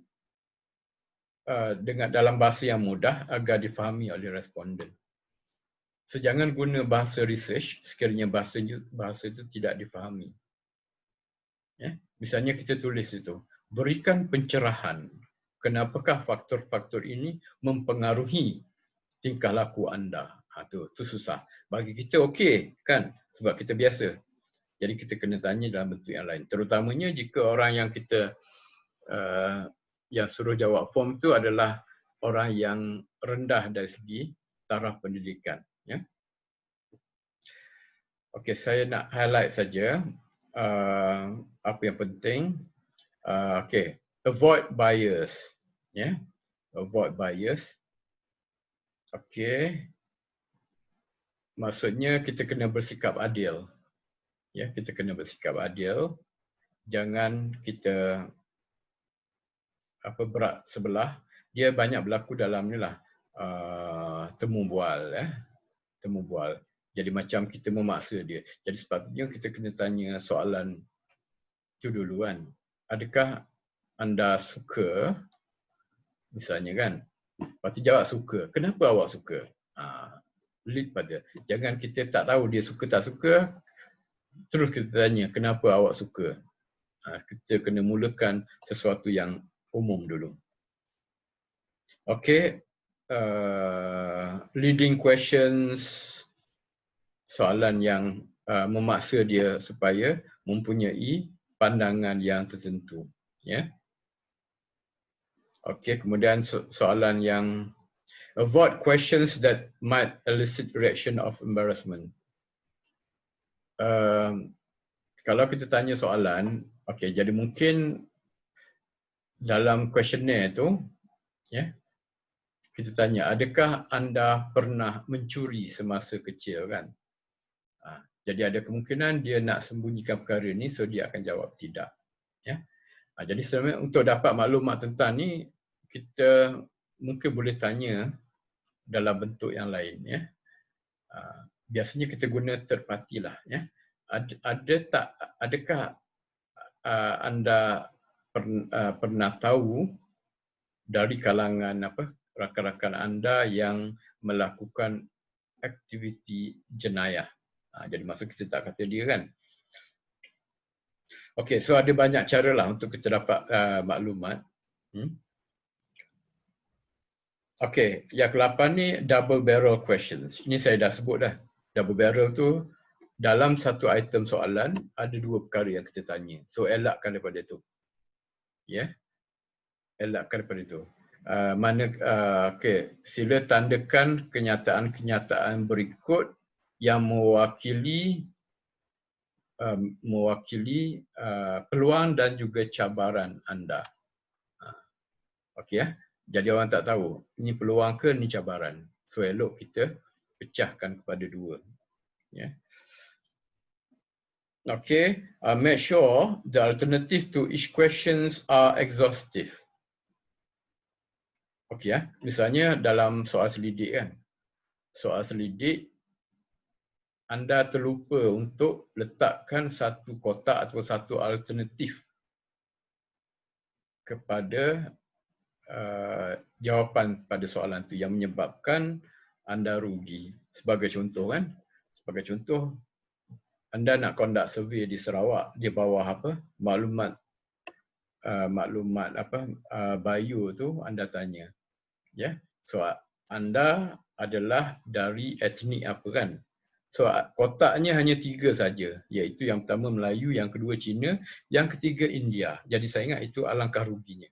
dengan dalam bahasa yang mudah agar difahami oleh responden. So jangan guna bahasa research sekiranya bahasa itu tidak difahami. Ya, misalnya kita tulis itu, berikan pencerahan kenapakah faktor-faktor ini mempengaruhi tingkah laku anda. Tu susah. Bagi kita okey kan, sebab kita biasa. Jadi kita kena tanya dalam bentuk yang lain. Terutamanya jika orang yang kita yang suruh jawab form tu adalah orang yang rendah dari segi taraf pendidikan. Ya. Okey, saya nak highlight saja apa yang penting. Okey, avoid bias. Ya, avoid bias. Okey. maksudnya kita kena bersikap adil. Ya, kita kena bersikap adil. Jangan kita berat sebelah. Dia banyak berlaku dalam ni lah temu bual, temu bual. Jadi macam kita memaksa dia. Jadi sepatutnya kita kena tanya soalan itu dulu kan. Adakah anda suka, misalnya kan, lepas tu jawab suka. Kenapa awak suka? Lead pada. Jangan kita tak tahu dia suka tak suka, terus kita tanya kenapa awak suka. Kita kena mulakan sesuatu yang umum dulu. Okay. Leading questions, soalan yang memaksa dia supaya mempunyai pandangan yang tertentu. Ya. Okay, kemudian soalan yang avoid questions that might elicit reaction of embarrassment. Kalau kita tanya soalan, okay, jadi mungkin dalam questionnaire tu, ya, kita tanya, adakah anda pernah mencuri semasa kecil kan? Jadi ada kemungkinan dia nak sembunyikan perkara ni, so dia akan jawab tidak. Ya. Jadi sebenarnya untuk dapat maklumat tentang ni, kita mungkin boleh tanya dalam bentuk yang lain. Ya. Biasanya kita guna third party lah. Ya. Adakah anda pernah tahu dari kalangan rakan-rakan anda yang melakukan aktiviti jenayah? Jadi maksud kita tak kata dia kan. Okey, so ada banyak cara lah untuk kita dapat maklumat. Okey, yang ke-8 ni double barrel questions. Ini saya dah sebut dah. Double barrel tu dalam satu item soalan ada dua perkara yang kita tanya. So elakkan daripada itu. Ya. Elakkan daripada itu. Okey, sila tandakan kenyataan-kenyataan berikut yang mewakili peluang dan juga cabaran anda. Okey ya. Jadi orang tak tahu ini peluang ke ni cabaran. So elok kita pecahkan kepada dua. Ya. Okay, make sure the alternative to each questions are exhaustive. Okay ya. Misalnya dalam soal selidik kan. Soal selidik anda terlupa untuk letakkan satu kotak atau satu alternatif kepada jawapan pada soalan itu yang menyebabkan anda rugi. Sebagai contoh kan, sebagai contoh anda nak conduct survey di Sarawak, di bawah maklumat bio tu anda tanya. Ya. So anda adalah dari etnik apa kan? So kotaknya hanya 3 saja, iaitu yang pertama Melayu, yang kedua Cina, yang ketiga India. Jadi saya ingat itu alangkah ruginya.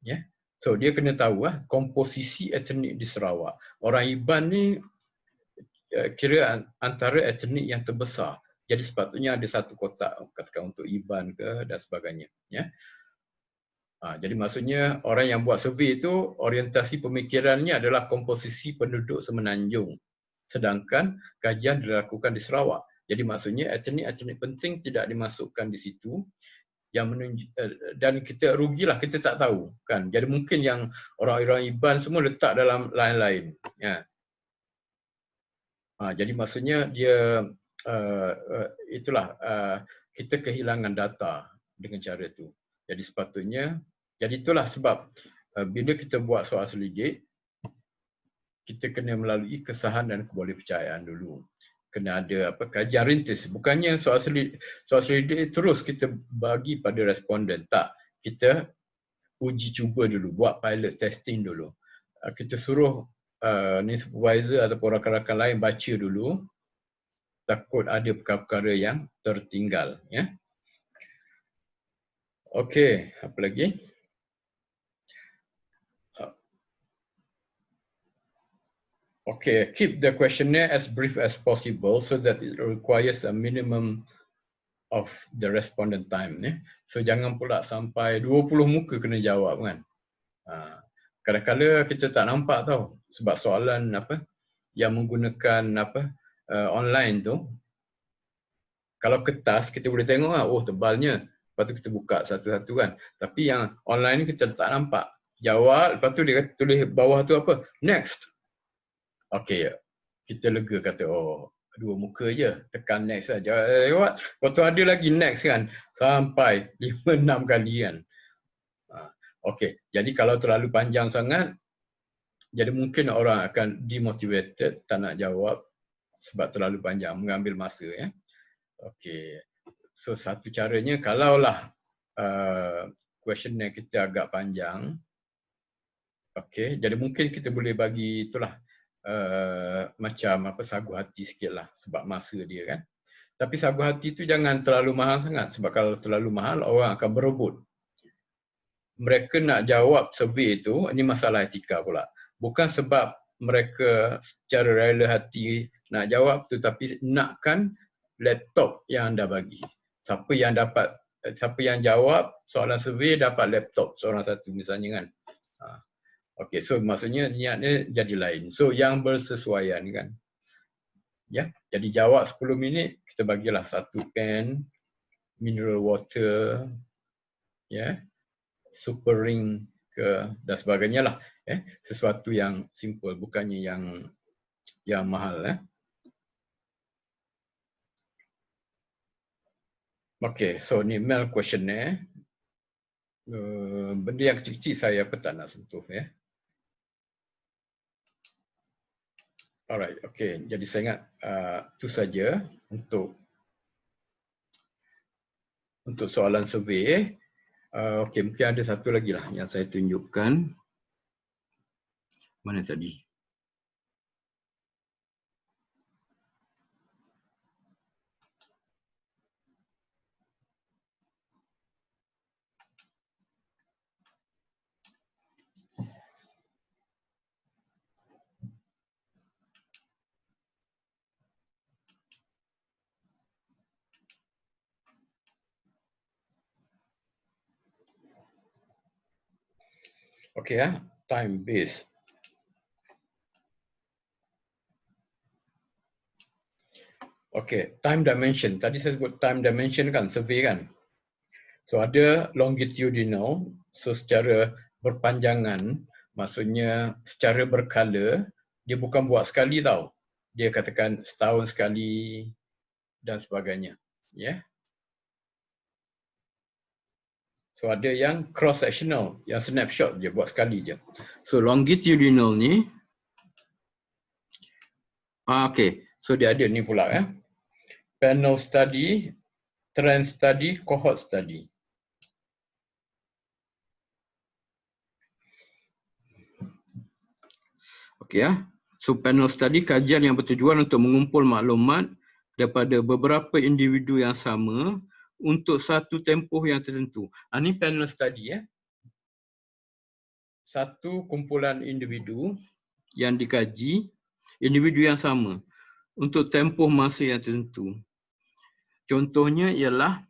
Ya. So dia kena tahu komposisi etnik di Sarawak. Orang Iban ni kira antara etnik yang terbesar. Jadi sepatutnya ada satu kotak katakan untuk Iban ke dan sebagainya. Ya. Jadi maksudnya orang yang buat survey itu orientasi pemikirannya adalah komposisi penduduk semenanjung. Sedangkan kajian dilakukan di Sarawak. Jadi maksudnya etnik-etnik penting tidak dimasukkan di situ. Dan kita rugilah, kita tak tahu kan. Jadi mungkin yang orang-orang Iban semua letak dalam lain-lain. Ya. Jadi maksudnya dia itulah kita kehilangan data dengan cara itu. Jadi sepatutnya, jadi itulah sebab bila kita buat soal selidik, kita kena melalui kesahan dan kebolehpercayaan dulu. Kena ada kajian rintis. Bukannya soal selidik terus kita bagi pada responden. Tak. Kita uji cuba dulu. Buat pilot testing dulu. Kita suruh supervisor ataupun rakan-rakan lain baca dulu. Takut ada perkara-perkara yang tertinggal. Ya. Okey. Apa lagi? Okay, keep the questionnaire as brief as possible so that it requires a minimum of the respondent time. So jangan pula sampai 20 muka kena jawab kan. Kadang-kadang kita tak nampak tau sebab soalan yang menggunakan online tu, kalau kertas kita boleh tengok lah, oh tebalnya. Lepas tu kita buka satu-satu kan. Tapi yang online ni kita tak nampak. Jawab, lepas tu dia tulis bawah tu apa? Next. Okey, kita lega kata, oh dua muka je, tekan next saja. Jawab. Lepas tu ada lagi next kan. Sampai 5-6 kali kan. Okey, jadi kalau terlalu panjang sangat, jadi mungkin orang akan demotivated, tak nak jawab sebab terlalu panjang, mengambil masa ya. Okey. So satu caranya kalaulah questionnaire kita agak panjang, okey, jadi mungkin kita boleh bagi itulah macam apa sagu hati sikitlah sebab masa dia kan. Tapi sagu hati tu jangan terlalu mahal sangat sebab kalau terlalu mahal orang akan berebut. Mereka nak jawab survey itu, ini masalah etika pula. Bukan sebab mereka secara rela hati nak jawab tu, tapi nakkan laptop yang anda bagi. Siapa yang jawab soalan survey dapat laptop seorang satu misalnya kan. Okey, so maksudnya niatnya jadi lain. So yang bersesuaian kan. Ya, jadi jawab 10 minit kita bagilah satu pen, mineral water, ya, super ring ke dan sebagainya lah. Sesuatu yang simple, bukannya yang mahal. Okay, so ni mail questionnaire. Benda yang kecil-kecil saya apa tak nak sentuh ya. Alright, okay. Jadi saya ingat itu saja untuk soalan survey. Okay, mungkin ada satu lagi lah yang saya tunjukkan. Mana tadi? Okay ya, time base. Okay, time dimension. Tadi saya sebut time dimension kan, survey kan. So ada longitudinal, so secara berpanjangan, maksudnya secara berkala, dia bukan buat sekali tau. Dia katakan setahun sekali dan sebagainya. Ya. So ada yang cross sectional, yang snapshot je buat sekali je. So longitudinal ni, okay. So dia ada ni pula ya. Panel study, trend study, cohort study. Okay ya. So panel study kajian yang bertujuan untuk mengumpul maklumat daripada beberapa individu yang sama untuk satu tempoh yang tertentu. Ini panel study ya. Satu kumpulan individu yang dikaji, individu yang sama untuk tempoh masa yang tertentu. Contohnya ialah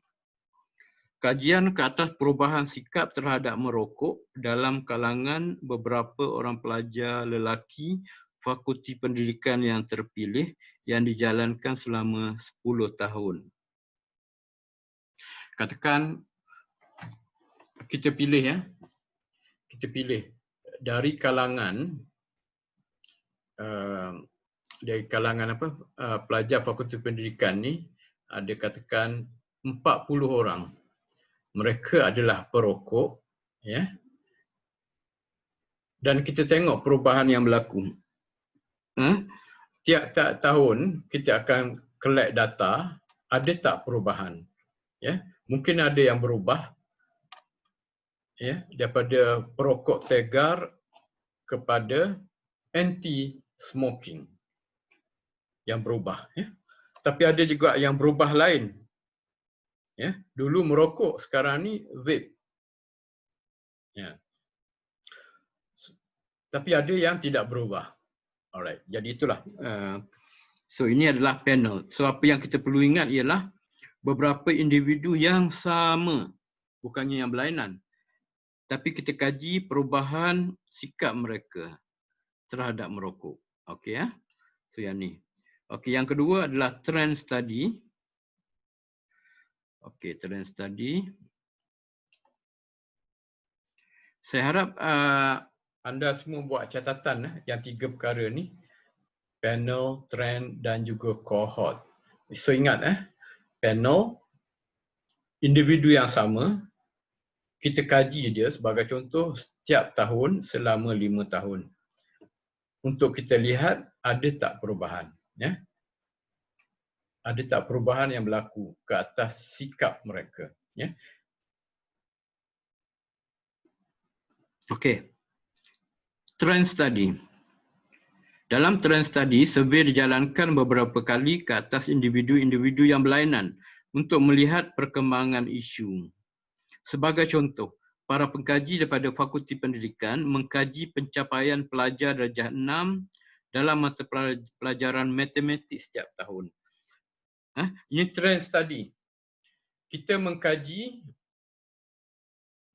kajian ke atas perubahan sikap terhadap merokok dalam kalangan beberapa orang pelajar lelaki Fakulti Pendidikan yang terpilih yang dijalankan selama 10 tahun. Katakan kita pilih ya. Kita pilih dari kalangan pelajar Fakulti Pendidikan ni ada katakan 40 orang. Mereka adalah perokok ya. Dan kita tengok perubahan yang berlaku. Tiap tahun kita akan collect data, ada tak perubahan? Ya, mungkin ada yang berubah ya, daripada perokok tegar kepada anti smoking yang berubah ya. Tapi ada juga yang berubah lain. Ya, dulu merokok, sekarang ni vape. Ya. Tapi ada yang tidak berubah. Alright, jadi itulah. So ini adalah panel. So apa yang kita perlu ingat ialah beberapa individu yang sama, bukannya yang berlainan. Tapi kita kaji perubahan sikap mereka terhadap merokok. Okey ya. So yang ni. Okey, yang kedua adalah trend study. Okey, trend study. Saya harap anda semua buat catatan yang 3 perkara ni. Panel, trend dan juga cohort. So ingat panel, individu yang sama, kita kaji dia sebagai contoh setiap tahun selama 5 tahun. Untuk kita lihat ada tak perubahan. Ya? Ada tak perubahan yang berlaku ke atas sikap mereka. Ya? Okey. Trend study. Dalam trend study, survey dijalankan beberapa kali ke atas individu-individu yang berlainan untuk melihat perkembangan isu. Sebagai contoh, para pengkaji daripada Fakulti Pendidikan mengkaji pencapaian pelajar darjah 6 dalam mata pelajaran matematik setiap tahun. Ini trend study. Kita mengkaji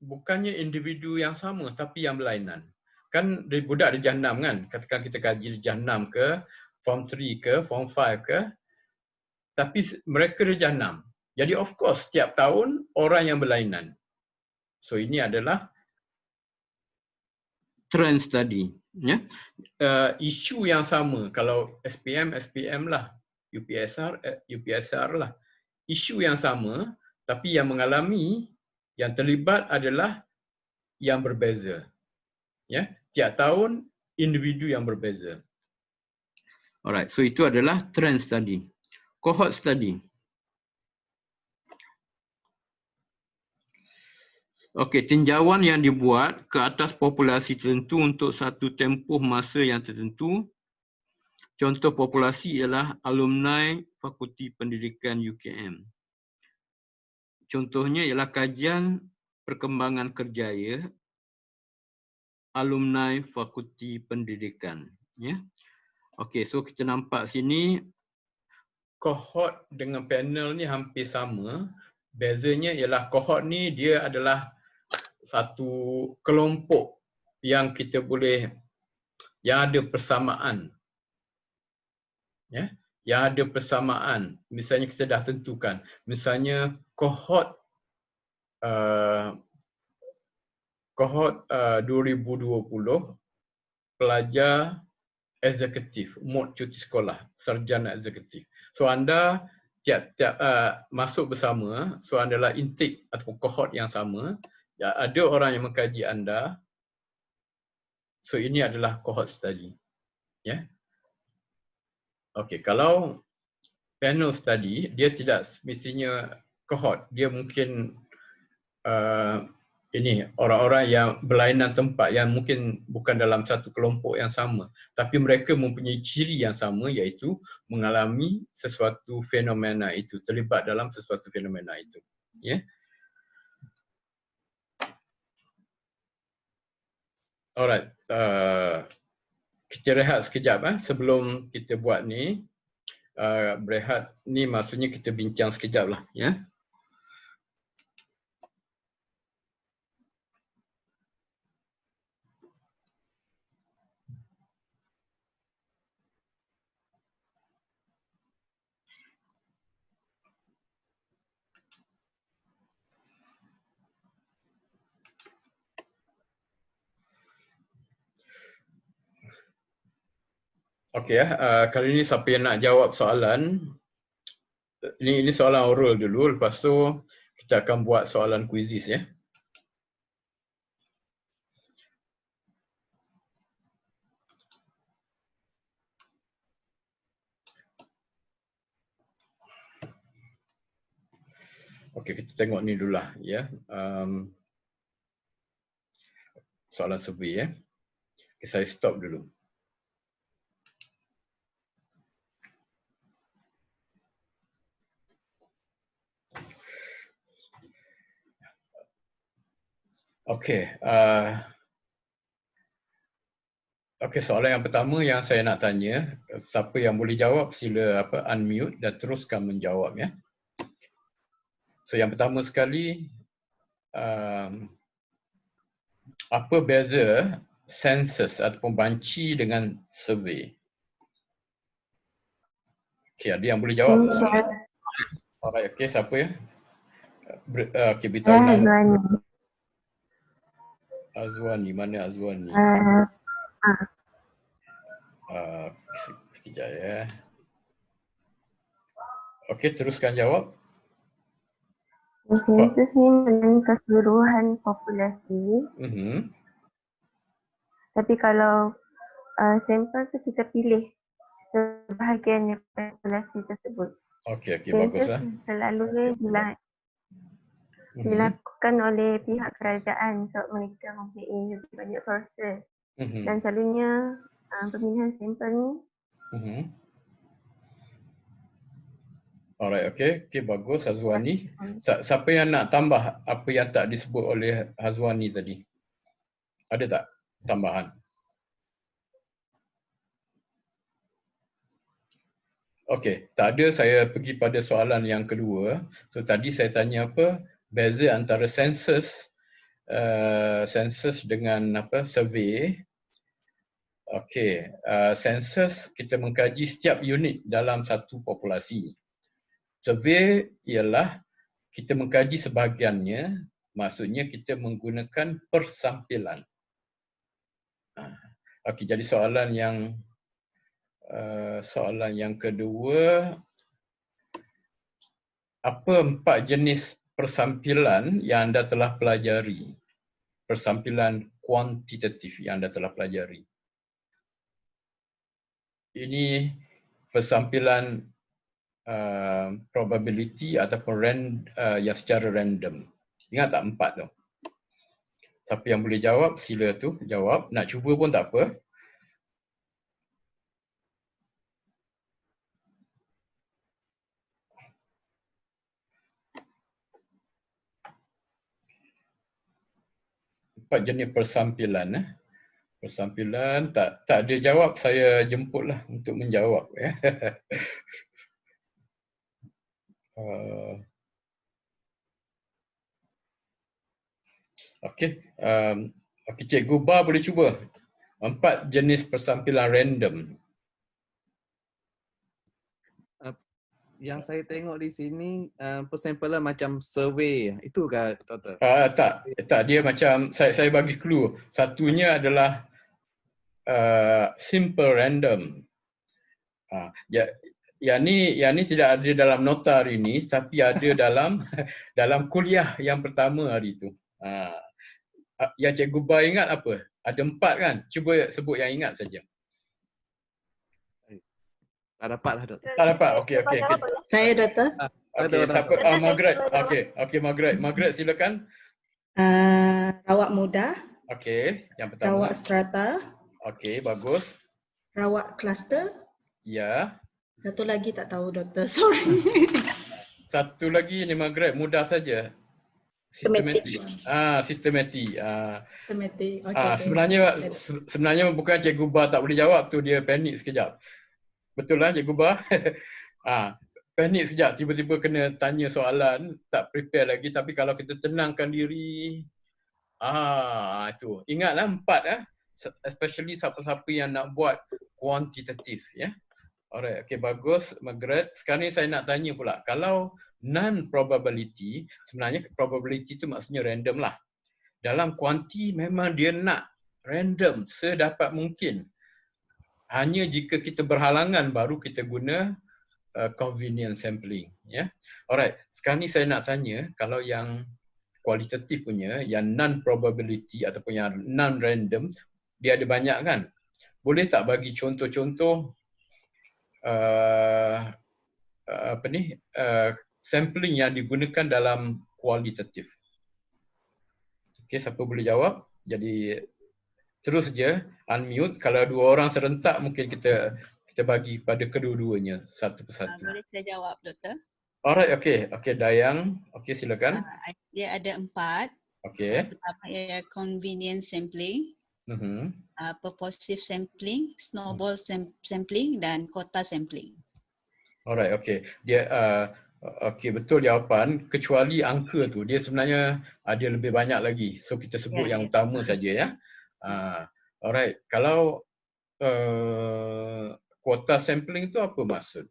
bukannya individu yang sama tapi yang berlainan. Kan budak darjah 6 kan, katakan kita kaji darjah 6 ke, form 3 ke, form 5 ke, tapi mereka darjah 6. Jadi of course setiap tahun orang yang berlainan. So ini adalah trend study. Ya? Isu yang sama, kalau SPM, SPM lah, UPSR, UPSR lah. Isu yang sama tapi yang mengalami, yang terlibat adalah yang berbeza. Ya? Tiap tahun individu yang berbeza. Alright, so itu adalah trend study. Cohort study. Okey, tinjauan yang dibuat ke atas populasi tertentu untuk satu tempoh masa yang tertentu. Contoh populasi ialah alumni Fakulti Pendidikan UKM. Contohnya ialah kajian perkembangan kerjaya alumni Fakulti Pendidikan. Ya. Okey, so kita nampak sini cohort dengan panel ni hampir sama. Bezanya ialah cohort ni dia adalah satu kelompok yang kita boleh, yang ada persamaan. Ya, yang ada persamaan. Misalnya kita dah tentukan, misalnya cohort 2020 pelajar eksekutif, mod cuti sekolah, sarjana eksekutif. So anda tiap-tiap masuk bersama, so adalah intake atau cohort yang sama. Ya, ada orang yang mengkaji anda. So ini adalah cohort study. Ya. Okey, kalau panel study, dia tidak semestinya cohort. Dia mungkin ini orang-orang yang berlainan tempat yang mungkin bukan dalam satu kelompok yang sama, tapi mereka mempunyai ciri yang sama, iaitu mengalami sesuatu fenomena itu, terlibat dalam sesuatu fenomena itu. Ya. Alright, kita rehat sekejap sebelum kita buat ni. Berehat ni maksudnya kita bincang sekejap lah. Ya. Okey kali ini siapa yang nak jawab soalan? Ini soalan oral dulu, lepas tu kita akan buat soalan kuisis ya. Okey, kita tengok ni dululah ya. Soalan survey ya. Okay, saya stop dulu. Okey, soalan yang pertama yang saya nak tanya, siapa yang boleh jawab sila unmute dan teruskan menjawab ya. So yang pertama sekali, apa beza sensus ataupun banci dengan survey? Okay, ada yang boleh jawab? Share. Alright, okay, siapa ya? Okay, beritahu nama. Azwani, mana Azwani? Sekejap ya. Okay, teruskan jawab. Sensus ni mengenai keseluruhan populasi. Tapi kalau sampel tu kita pilih sebahagian daripada populasi tersebut. Okay, bagus lah. Selalunya dilakukan oleh pihak kerajaan sebab mereka mempunyai lebih banyak sources. Dan selalunya pemilihan sampel ni. Alright, okay, bagus Hazwani. Siapa yang nak tambah apa yang tak disebut oleh Hazwani tadi? Ada tak tambahan? Okay, tak ada, saya pergi pada soalan yang kedua. So tadi saya tanya apa? Beza antara sensus dengan survey. Okay, sensus kita mengkaji setiap unit dalam satu populasi. Survey ialah kita mengkaji sebahagiannya, maksudnya kita menggunakan persampilan. Okey, jadi soalan yang kedua, apa 4 jenis persampilan yang anda telah pelajari? Persampilan kuantitatif yang anda telah pelajari. Ini persampilan probability ataupun yang secara random. Ingat tak 4 tu? Siapa yang boleh jawab, sila tu jawab. Nak cuba pun tak apa. Empat jenis persampilan. Persampilan tak ada jawab, saya jemputlah untuk menjawab. Okey, Cikgu Ba boleh cuba. 4 jenis persampilan random. Yang saya tengok di sini persampilan macam survey. Itu kah, Doktor? Tak, dia macam saya bagi clue. Satunya adalah simple random. Yang ni tidak ada dalam nota hari ini, tapi ada dalam kuliah yang pertama hari itu. Yang Cikgu Ba ingat apa? Ada 4 kan? Cuba sebut yang ingat saja. Tak dapat lah, Doktor. Tak dapat. Okey. Saya, Doktor. Okey, siapa? Margaret. Okey, Margaret silakan. Rawat muda. Okey, yang pertama. Rawat strata. Okey, bagus. Rawat cluster. Ya. Satu lagi tak tahu, Doktor. Sorry. Satu lagi ni Margaret, mudah saja. Sistematik. Sistematik. Sistematik. Sebenarnya bukan Cikgu Ba tak boleh jawab tu, dia panik sekejap. Betul lah Cikgu Ba. Panik sekejap, tiba-tiba kena tanya soalan, tak prepare lagi, tapi kalau kita tenangkan diri, itu. Ingatlah 4 especially siapa-siapa yang nak buat kuantitatif ya. Alright, okay, bagus Margaret. Sekarang ni saya nak tanya pula, kalau non-probability, sebenarnya probability tu maksudnya random lah. Dalam kuanti memang dia nak random sedapat mungkin. Hanya jika kita berhalangan baru kita guna convenient sampling. Ya. Alright, sekarang ni saya nak tanya, kalau yang kualitatif punya, yang non-probability ataupun yang non-random, dia ada banyak kan? Boleh tak bagi contoh-contoh sampling yang digunakan dalam kualitatif? Okey, siapa boleh jawab? Jadi terus je unmute. Kalau 2 orang serentak mungkin kita bagi pada kedua-duanya satu persatu. Boleh saya jawab, Doktor? Alright, okey Dayang. Okey, silakan. Dia ada 4. Okey. Pertama ialah convenient sampling, purposive sampling, snowball sampling dan quota sampling. Alright, okey. Dia okey, betul jawapan, kecuali angka tu dia sebenarnya ada lebih banyak lagi. So kita sebut yang utama saja ya. Alright, kalau quota sampling tu apa maksud?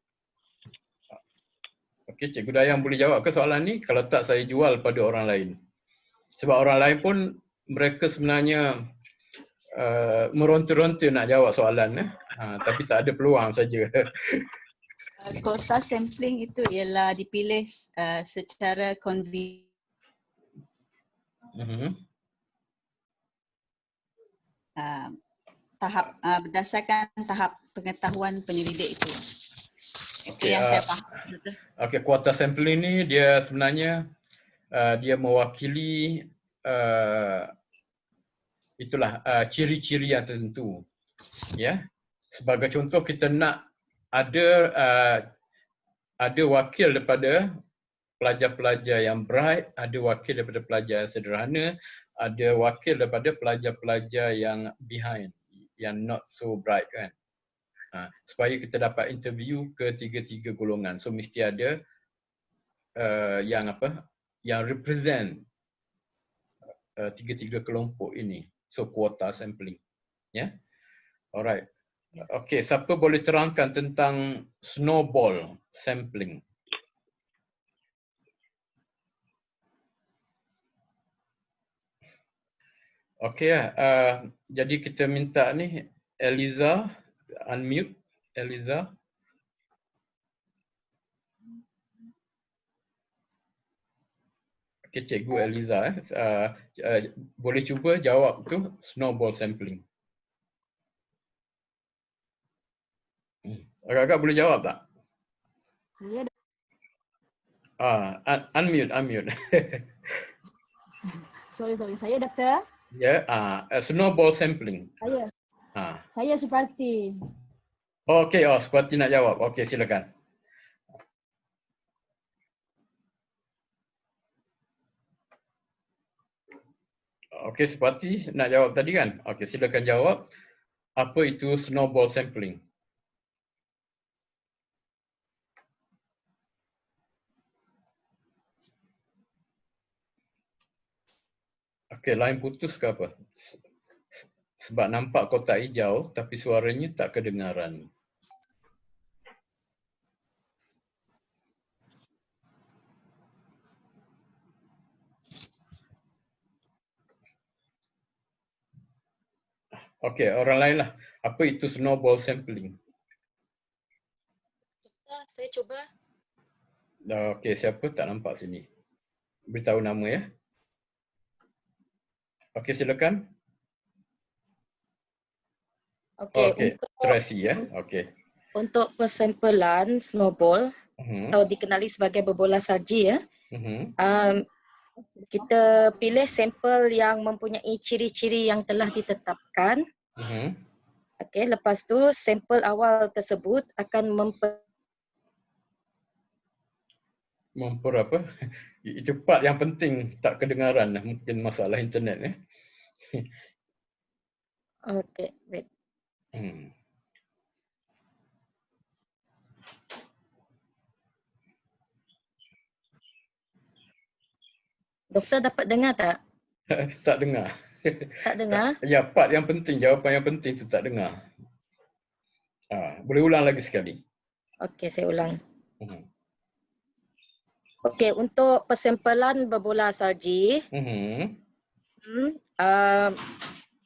Okey, Cikgu Dayang boleh jawab ke soalan ni? Kalau tak, saya jual pada orang lain. Sebab orang lain pun mereka sebenarnya meronta-ronta nak jawab soalan. Tapi tak ada peluang saja. Kota sampling itu ialah dipilih secara konvensi. Tahap berdasarkan tahap pengetahuan penyelidik itu. Itu yang saya faham. Okey, kuota sampling ni dia sebenarnya dia mewakili itulah ciri-ciri yang tertentu. Ya. Sebagai contoh, kita nak ada wakil daripada pelajar-pelajar yang bright, ada wakil daripada pelajar yang sederhana, ada wakil daripada pelajar-pelajar yang behind, yang not so bright kan. Supaya kita dapat interview ketiga-tiga golongan. So mesti ada yang represent tiga-tiga kelompok ini. So kuota sampling. Ya. Alright. Okey, siapa boleh terangkan tentang snowball sampling? Okey, jadi kita minta ni Eliza, unmute Eliza. Okey, Cikgu Eliza, boleh cuba jawab tu snowball sampling. Agak-agak boleh jawab tak? Saya Unmute. sorry. Saya doktor. Ya, snowball sampling. Saya Suparti. Okey, Suparti nak jawab. Okey, silakan. Okey, Suparti nak jawab tadi kan? Okey, silakan jawab. Apa itu snowball sampling? Okey, line putus ke apa? Sebab nampak kotak hijau tapi suaranya tak kedengaran. Okey, orang lain lah. Apa itu snowball sampling? Saya cuba. Okey, siapa tak nampak sini? Beritahu nama ya. Okey, silakan. Okey, Tracy ya. Okey. Untuk persampelan snowball atau dikenali sebagai berbola salji ya. Kita pilih sampel yang mempunyai ciri-ciri yang telah ditetapkan. Okey, lepas tu sampel awal tersebut akan apa? Itu part yang penting, tak kedengaran lah. Mungkin masalah internet ya. Okey, wait. Doktor dapat dengar tak? Tak dengar. Tak dengar? Ya, part yang penting, jawapan yang penting tu tak dengar. Boleh ulang lagi sekali. Okey, saya ulang. Okey, untuk persampelan berbola salji,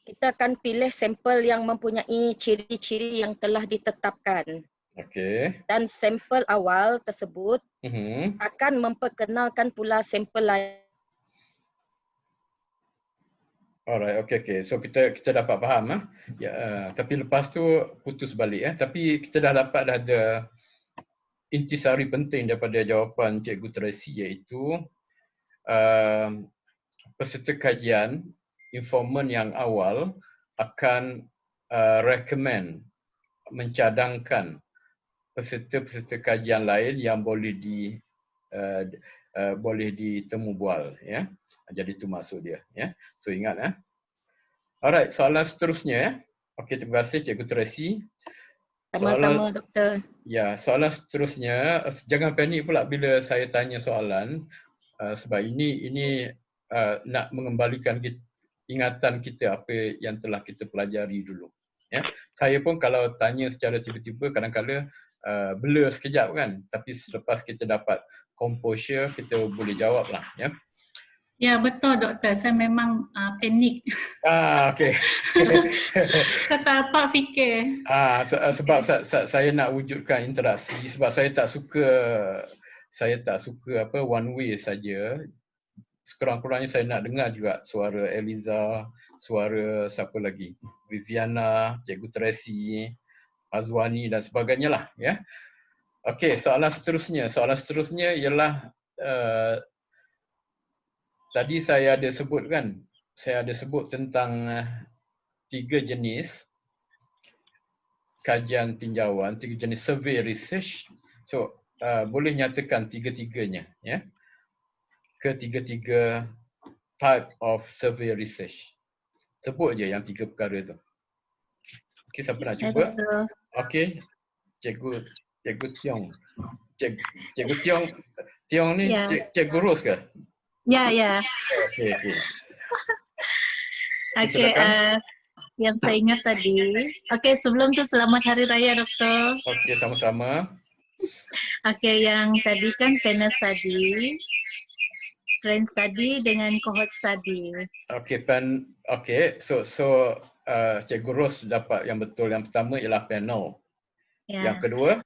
kita akan pilih sampel yang mempunyai ciri-ciri yang telah ditetapkan. Okey. Dan sampel awal tersebut akan memperkenalkan pula sampel lain. Alright, okey. So kita dapat faham tapi lepas tu putus balik Tapi kita dah dapat ada intisari penting daripada jawapan Cikgu Tracy, iaitu peserta kajian informan yang awal akan recommend, mencadangkan peserta kajian lain yang boleh ditemu bual ya. Jadi itu maksud dia ya. So ingat Alright, soalan seterusnya ya. Okey, terima kasih Cikgu Tracy. Sama-sama doktor. Ya, soalan seterusnya, jangan panik pula bila saya tanya soalan sebab ini nak mengembalikan ingatan kita apa yang telah kita pelajari dulu. Ya. Saya pun kalau tanya secara tiba-tiba kadang-kadang blur sekejap kan, tapi selepas kita dapat composure, kita boleh jawab lah. Ya, Ya betul doktor, saya memang panik. okey. Saya tak dapat fikir. Sebab saya nak wujudkan interaksi, sebab saya tak suka apa one way saja. Sekurang-kurangnya saya nak dengar juga suara Eliza, suara siapa lagi, Viviana, Cikgu Tracy, Azwani dan sebagainya lah, ya. Okey, soalan seterusnya ialah tadi saya ada sebut tentang 3 jenis kajian tinjauan, 3 jenis survey research. So, boleh nyatakan tiga-tiganya, ya. Ketiga-tiga type of survey research. Sebut je yang 3 perkara tu. Okey, siapa nak cuba? Okey, Cikgu Tiong. Cikgu Tiong ni Ya. Cikgu Ros ke? Ya. Okey. Okey, yang saya ingat tadi. Okey, sebelum tu selamat Hari Raya Doktor. Okey, sama-sama. Okey, yang tadi kan panel study, trend study dengan cohort study. Okey, so Cikgu Ros dapat yang betul. Yang pertama ialah panel. Ya. Yang kedua,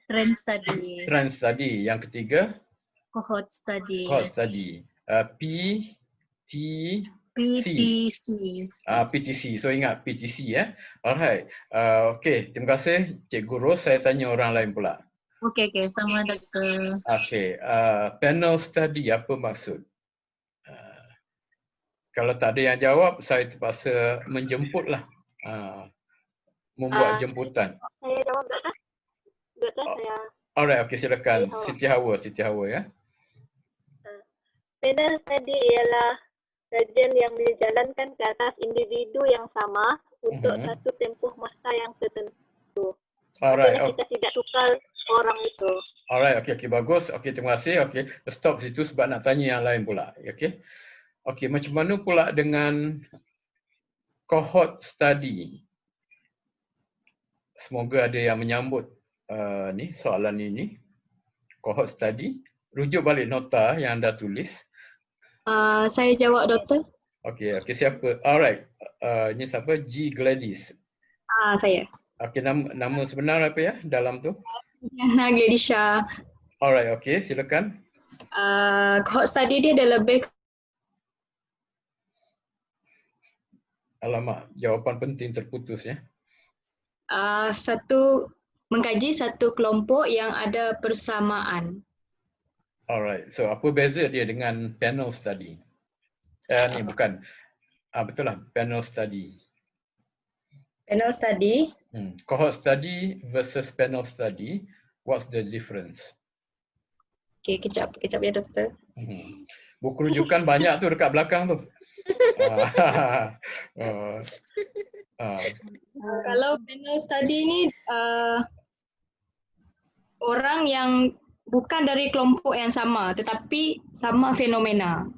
Trend study, trend study. Yang ketiga, cohort study, cohort study. PTC. PTC. So ingat PTC, ya. Alright. Okey, terima kasih Cikgu Ros. Saya tanya orang lain pula. Okey, sama Doktor. Okey, panel study apa maksud? Kalau tak ada yang jawab, saya terpaksa menjemputlah. Membuat jemputan. Saya jawab doktor. Doktor saya. Alright, okey, silakan. Siti Hawa, ya. Panel study ialah kajian yang dijalankan ke atas individu yang sama untuk satu tempoh masa yang tertentu. Alright. Maksudnya kita tidak tukar orang itu. Alright, okey, bagus. Okey, terima kasih. Okey, stop situ sebab nak tanya yang lain pula. Okey. Okey, macam mana pula dengan cohort study? Semoga ada yang menyambut ni soalan ini. Cohort study. Rujuk balik nota yang anda tulis. Saya jawab doktor. Okey, siapa? Alright. Ini siapa? G Gladys. Saya. Okey, nama sebenar apa ya dalam tu? Gladysha. Alright, okey, silakan. Cohort study dia ada lebih Alamak, jawapan penting terputus ya. mengkaji satu kelompok yang ada persamaan. Alright, so apa beza dia dengan panel study? Ni bukan. Betul lah, panel study. Panel study. Cohort study versus panel study, what's the difference? Okey, kejap ya doktor. Buku rujukan banyak tu dekat belakang tu. Kalau panel study ni orang yang bukan dari kelompok yang sama tetapi sama fenomena.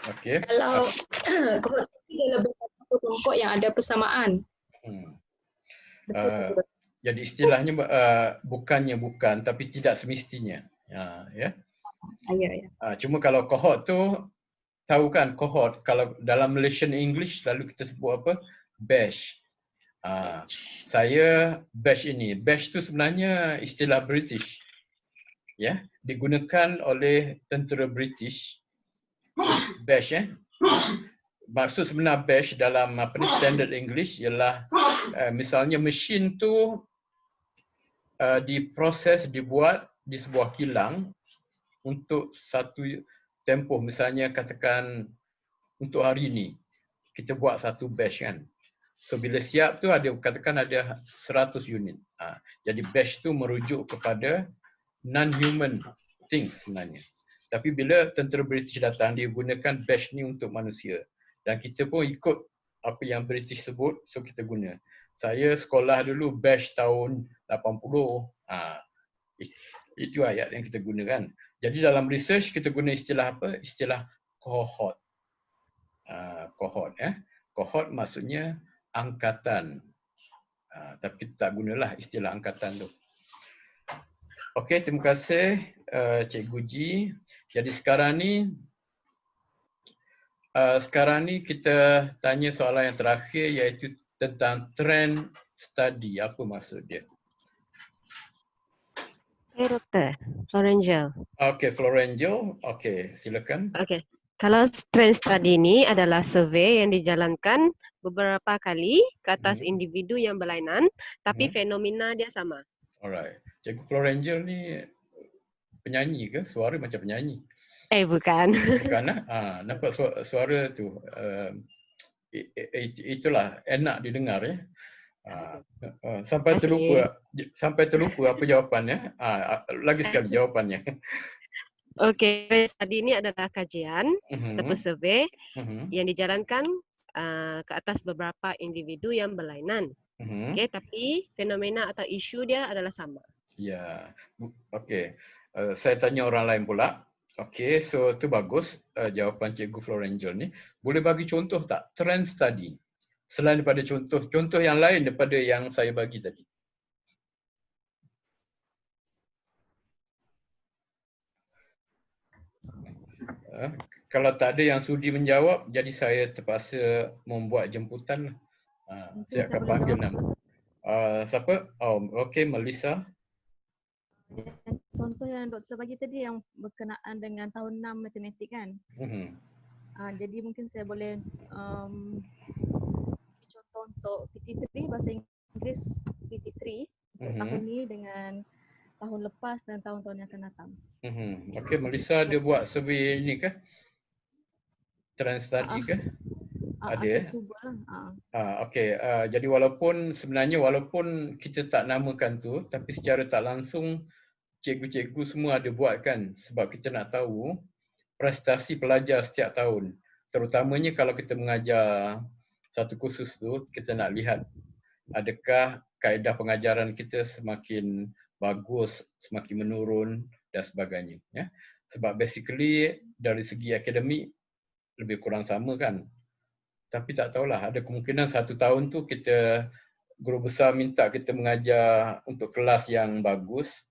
Okey. Kalau cohort study dia lebih satu kelompok yang ada persamaan. Jadi istilahnya bukannya bukan tapi tidak semestinya. Ya. Cuma kalau cohort tu tahu kan cohort, kalau dalam Malaysian English selalu kita sebut apa? Batch. Saya batch ini. Batch tu sebenarnya istilah British. Ya, digunakan oleh tentera British. Batch maksud sebenar batch dalam standard English ialah misalnya mesin tu dibuat di sebuah kilang untuk satu tempoh, misalnya katakan untuk hari ini kita buat satu batch kan. So bila siap tu katakan ada 100 unit. Jadi batch tu merujuk kepada non-human things sebenarnya. Tapi bila tentera British datang, dia gunakan batch ni untuk manusia. Dan kita pun ikut apa yang British sebut, so kita guna. Saya sekolah dulu batch tahun 80. Itu ayat yang kita gunakan. Jadi dalam research kita guna istilah apa? Istilah cohort. Cohort ya. Cohort maksudnya angkatan. Tapi kita tak gunalah istilah angkatan tu. Okey, terima kasih Cikgu Ji. Jadi sekarang ni kita tanya soalan yang terakhir iaitu tentang trend study. Apa maksud dia? Doktor, Florangel. Okey, Florangel. Okey, silakan. Okey. Kalau trend study ini adalah survei yang dijalankan beberapa kali ke atas individu yang berlainan, tapi fenomena dia sama. Alright. Cikgu Florangel ni penyanyi ke? Suara macam penyanyi. Bukan. Bukan nampak suara tu. Itulah enak didengar ya. Sampai terlupa apa jawapannya. Lagi sekali jawapannya. Okey, tadi ini adalah kajian ataupun survei yang dijalankan ke atas beberapa individu yang berlainan. Okey, tapi fenomena atau isu dia adalah sama. Ya. Okey. Saya tanya orang lain pula. Okey, so tu bagus jawapan Cikgu Florangel ni. Boleh bagi contoh tak trend study? Selain daripada contoh yang lain daripada yang saya bagi tadi. Kalau tak ada yang sudi menjawab, jadi saya terpaksa membuat jemputan. Saya akan panggil nama. Siapa? Okey, Melissa. Contoh yang doktor bagi tadi yang berkenaan dengan tahun 6 matematik kan. Jadi mungkin saya boleh contoh untuk PT3 bahasa Inggeris PT3 untuk tahun ni dengan tahun lepas dan tahun-tahun yang akan datang. Okey, Melissa ada buat survey ni ke? Trend study ke? Ada ya? Saya cubalah. Okey, jadi walaupun kita tak namakan tu, tapi secara tak langsung cikgu-cikgu semua ada buat kan, sebab kita nak tahu prestasi pelajar setiap tahun. Terutamanya kalau kita mengajar satu kursus tu, kita nak lihat adakah kaedah pengajaran kita semakin bagus, semakin menurun dan sebagainya. Ya. Sebab basically dari segi akademik lebih kurang sama kan. Tapi tak tahulah, ada kemungkinan satu tahun tu kita guru besar minta kita mengajar untuk kelas yang bagus,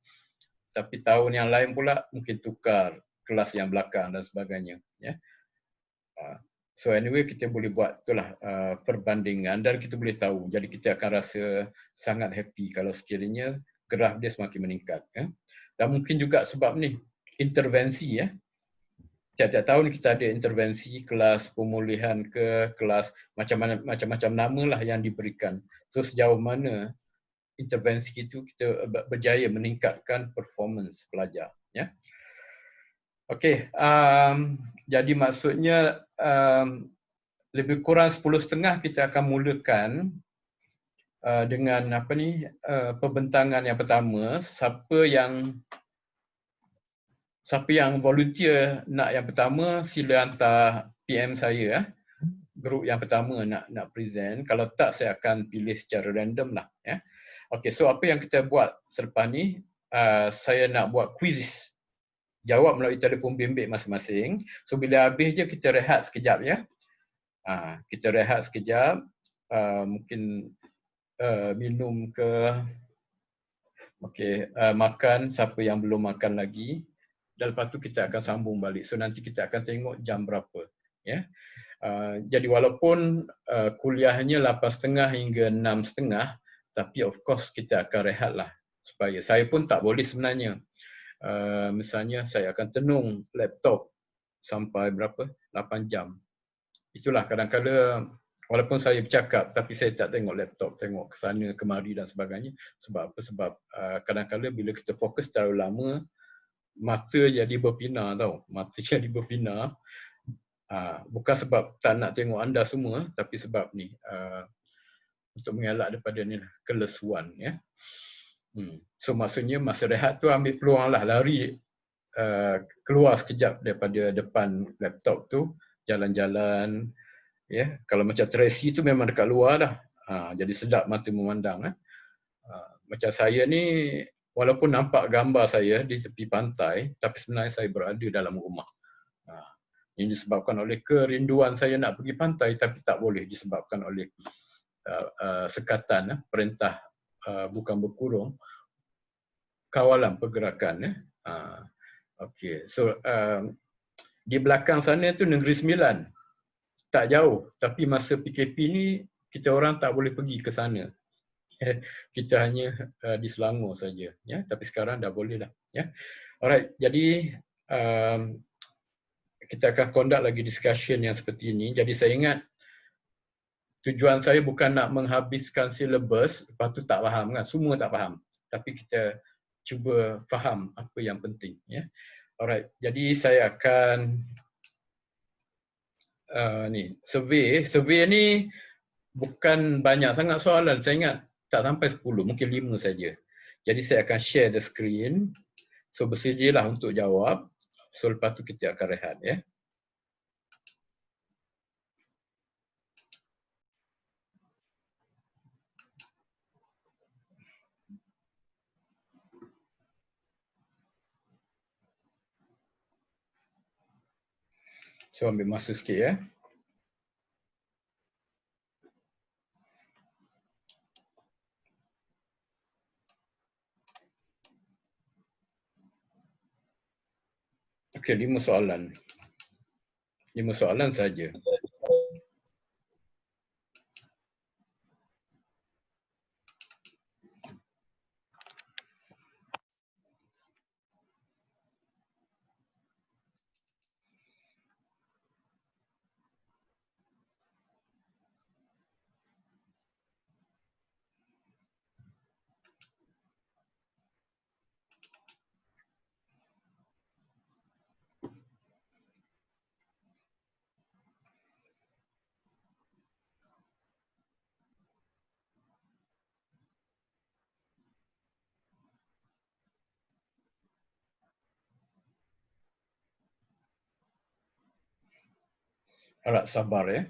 tapi tahun yang lain pula mungkin tukar kelas yang belakang dan sebagainya. Ya. So anyway, kita boleh buat itulah perbandingan dan kita boleh tahu. Jadi kita akan rasa sangat happy kalau sekiranya graf dia semakin meningkat. Ya. Dan mungkin juga sebab ni intervensi ya. Tiap-tiap tahun kita ada intervensi kelas pemulihan ke kelas macam-macam nama lah yang diberikan. So sejauh mana intervensi itu kita berjaya meningkatkan performance pelajar. Ya. Okey, jadi maksudnya lebih kurang 10.30 kita akan mulakan dengan pembentangan yang pertama. Siapa yang volunteer nak yang pertama, sila hantar PM saya. Grup yang pertama nak present. Kalau tak, saya akan pilih secara random lah. Ya. Okey, so apa yang kita buat selepas ni, saya nak buat quiz. Jawab melalui telefon bimbit masing-masing. So bila habis je kita rehat sekejap ya. Kita rehat sekejap. Mungkin minum ke. Okey, makan siapa yang belum makan lagi. Dan lepas tu kita akan sambung balik. So nanti kita akan tengok jam berapa. Ya. Jadi walaupun kuliahnya 8.30 hingga 6.30, tapi of course kita akan rehat lah. Supaya saya pun tak boleh sebenarnya. Misalnya saya akan tenung laptop sampai berapa? 8 jam. Itulah kadang-kadang walaupun saya bercakap tapi saya tak tengok laptop, tengok ke sana kemari dan sebagainya. Sebab apa? Sebab kadang-kadang bila kita fokus terlalu lama, mata jadi berpinar tau. Mata jadi berpinar. Bukan sebab tak nak tengok anda semua, tapi sebab ni untuk mengelak daripada ni lah, kelesuan ya. So maksudnya masa rehat tu ambil peluang lah, lari keluar sekejap daripada depan laptop tu, jalan-jalan ya. Kalau macam Tracy tu memang dekat luar dah. Jadi sedap mata memandang. Macam saya ni walaupun nampak gambar saya di tepi pantai, tapi sebenarnya saya berada dalam rumah. Ini disebabkan oleh kerinduan saya nak pergi pantai, tapi tak boleh disebabkan oleh sekatan perintah bukan berkurung kawalan pergerakan. Okey, so di belakang sana tu Negeri Sembilan. Tak jauh, tapi masa PKP ni kita orang tak boleh pergi ke sana. Kita hanya di Selangor saja, ya. Tapi sekarang dah boleh dah, ya. Alright, jadi kita akan conduct lagi discussion yang seperti ini. Jadi saya ingat tujuan saya bukan nak menghabiskan silabus, lepas tu tak faham kan, semua tak faham. Tapi kita cuba faham apa yang penting, ya. Alright, jadi saya akan ni survey ni bukan banyak sangat soalan. Saya ingat tak sampai 10, mungkin 5 saja. Jadi saya akan share the screen. So bersedialah untuk jawab. So lepas tu kita akan rehat, ya. So ambil masa sikit, ya. Okey, 5 soalan. 5 soalan saja. Harap sabar, ya.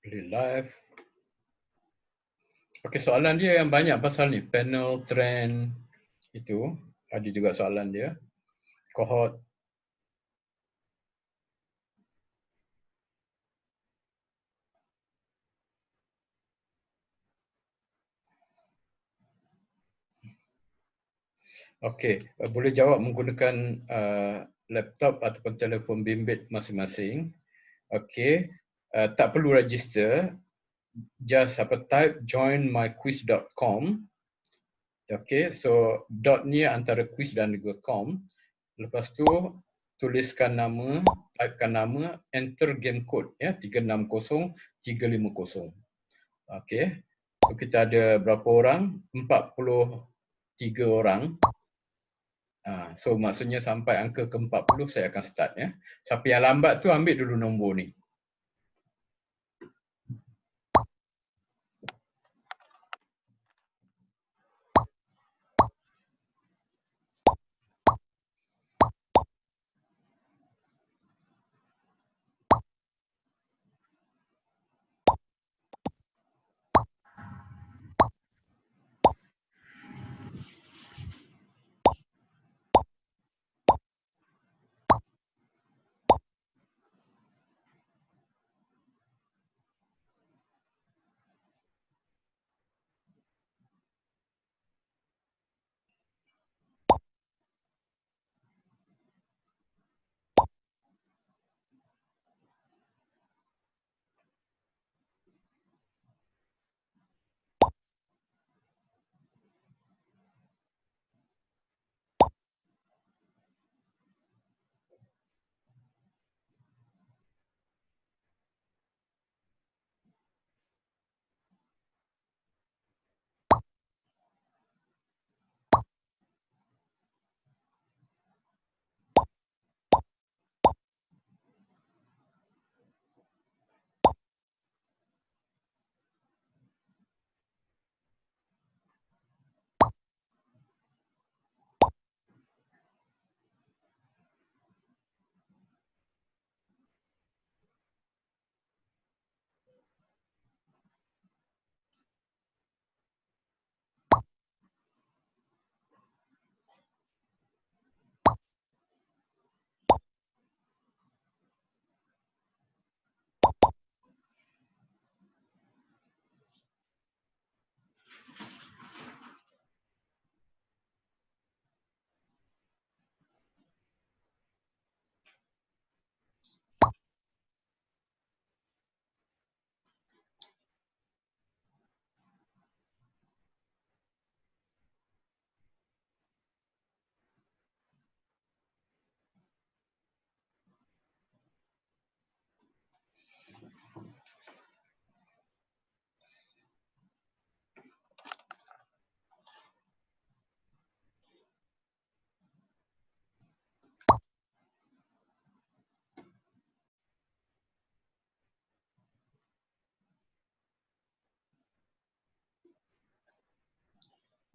Play live. Okey, soalan dia yang banyak pasal ni, panel, trend, itu. Ada juga soalan dia. Cohort. Okey, boleh jawab menggunakan laptop ataupun telefon bimbit masing-masing. Okey, tak perlu register. Just type joinmyquiz.com. Okey, so dot ni antara quiz dan juga com. Lepas tu tuliskan nama, typekan nama, enter game code, ya, 360350. Okey. So kita ada berapa orang? 43 orang. So maksudnya sampai angka ke-40 saya akan start, ya. Siapa yang lambat tu ambil dulu nombor ni.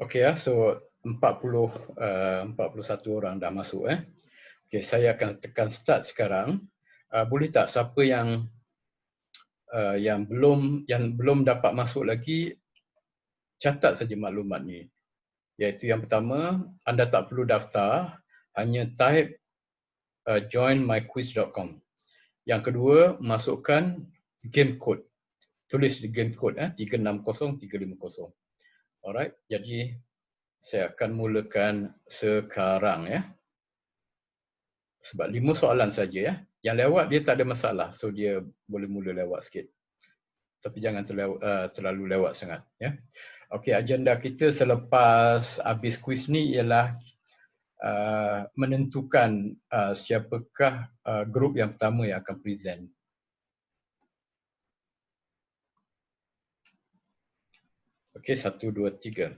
Okey ya, so 41 orang dah masuk Okey, saya akan tekan start sekarang. Boleh tak siapa yang belum dapat masuk lagi, catat saja maklumat ni. Iaitu yang pertama, anda tak perlu daftar, hanya type joinmyquiz.com. Yang kedua, masukkan game code. Tulis di game code 360350. Alright, jadi saya akan mulakan sekarang ya. Sebab 5 soalan saja ya. Yang lewat dia tak ada masalah, so dia boleh mula lewat sikit. Tapi jangan terlalu lewat sangat ya. Okey, agenda kita selepas habis kuis ni ialah menentukan siapakah grup yang pertama yang akan present. Okey, 1, 2, 3.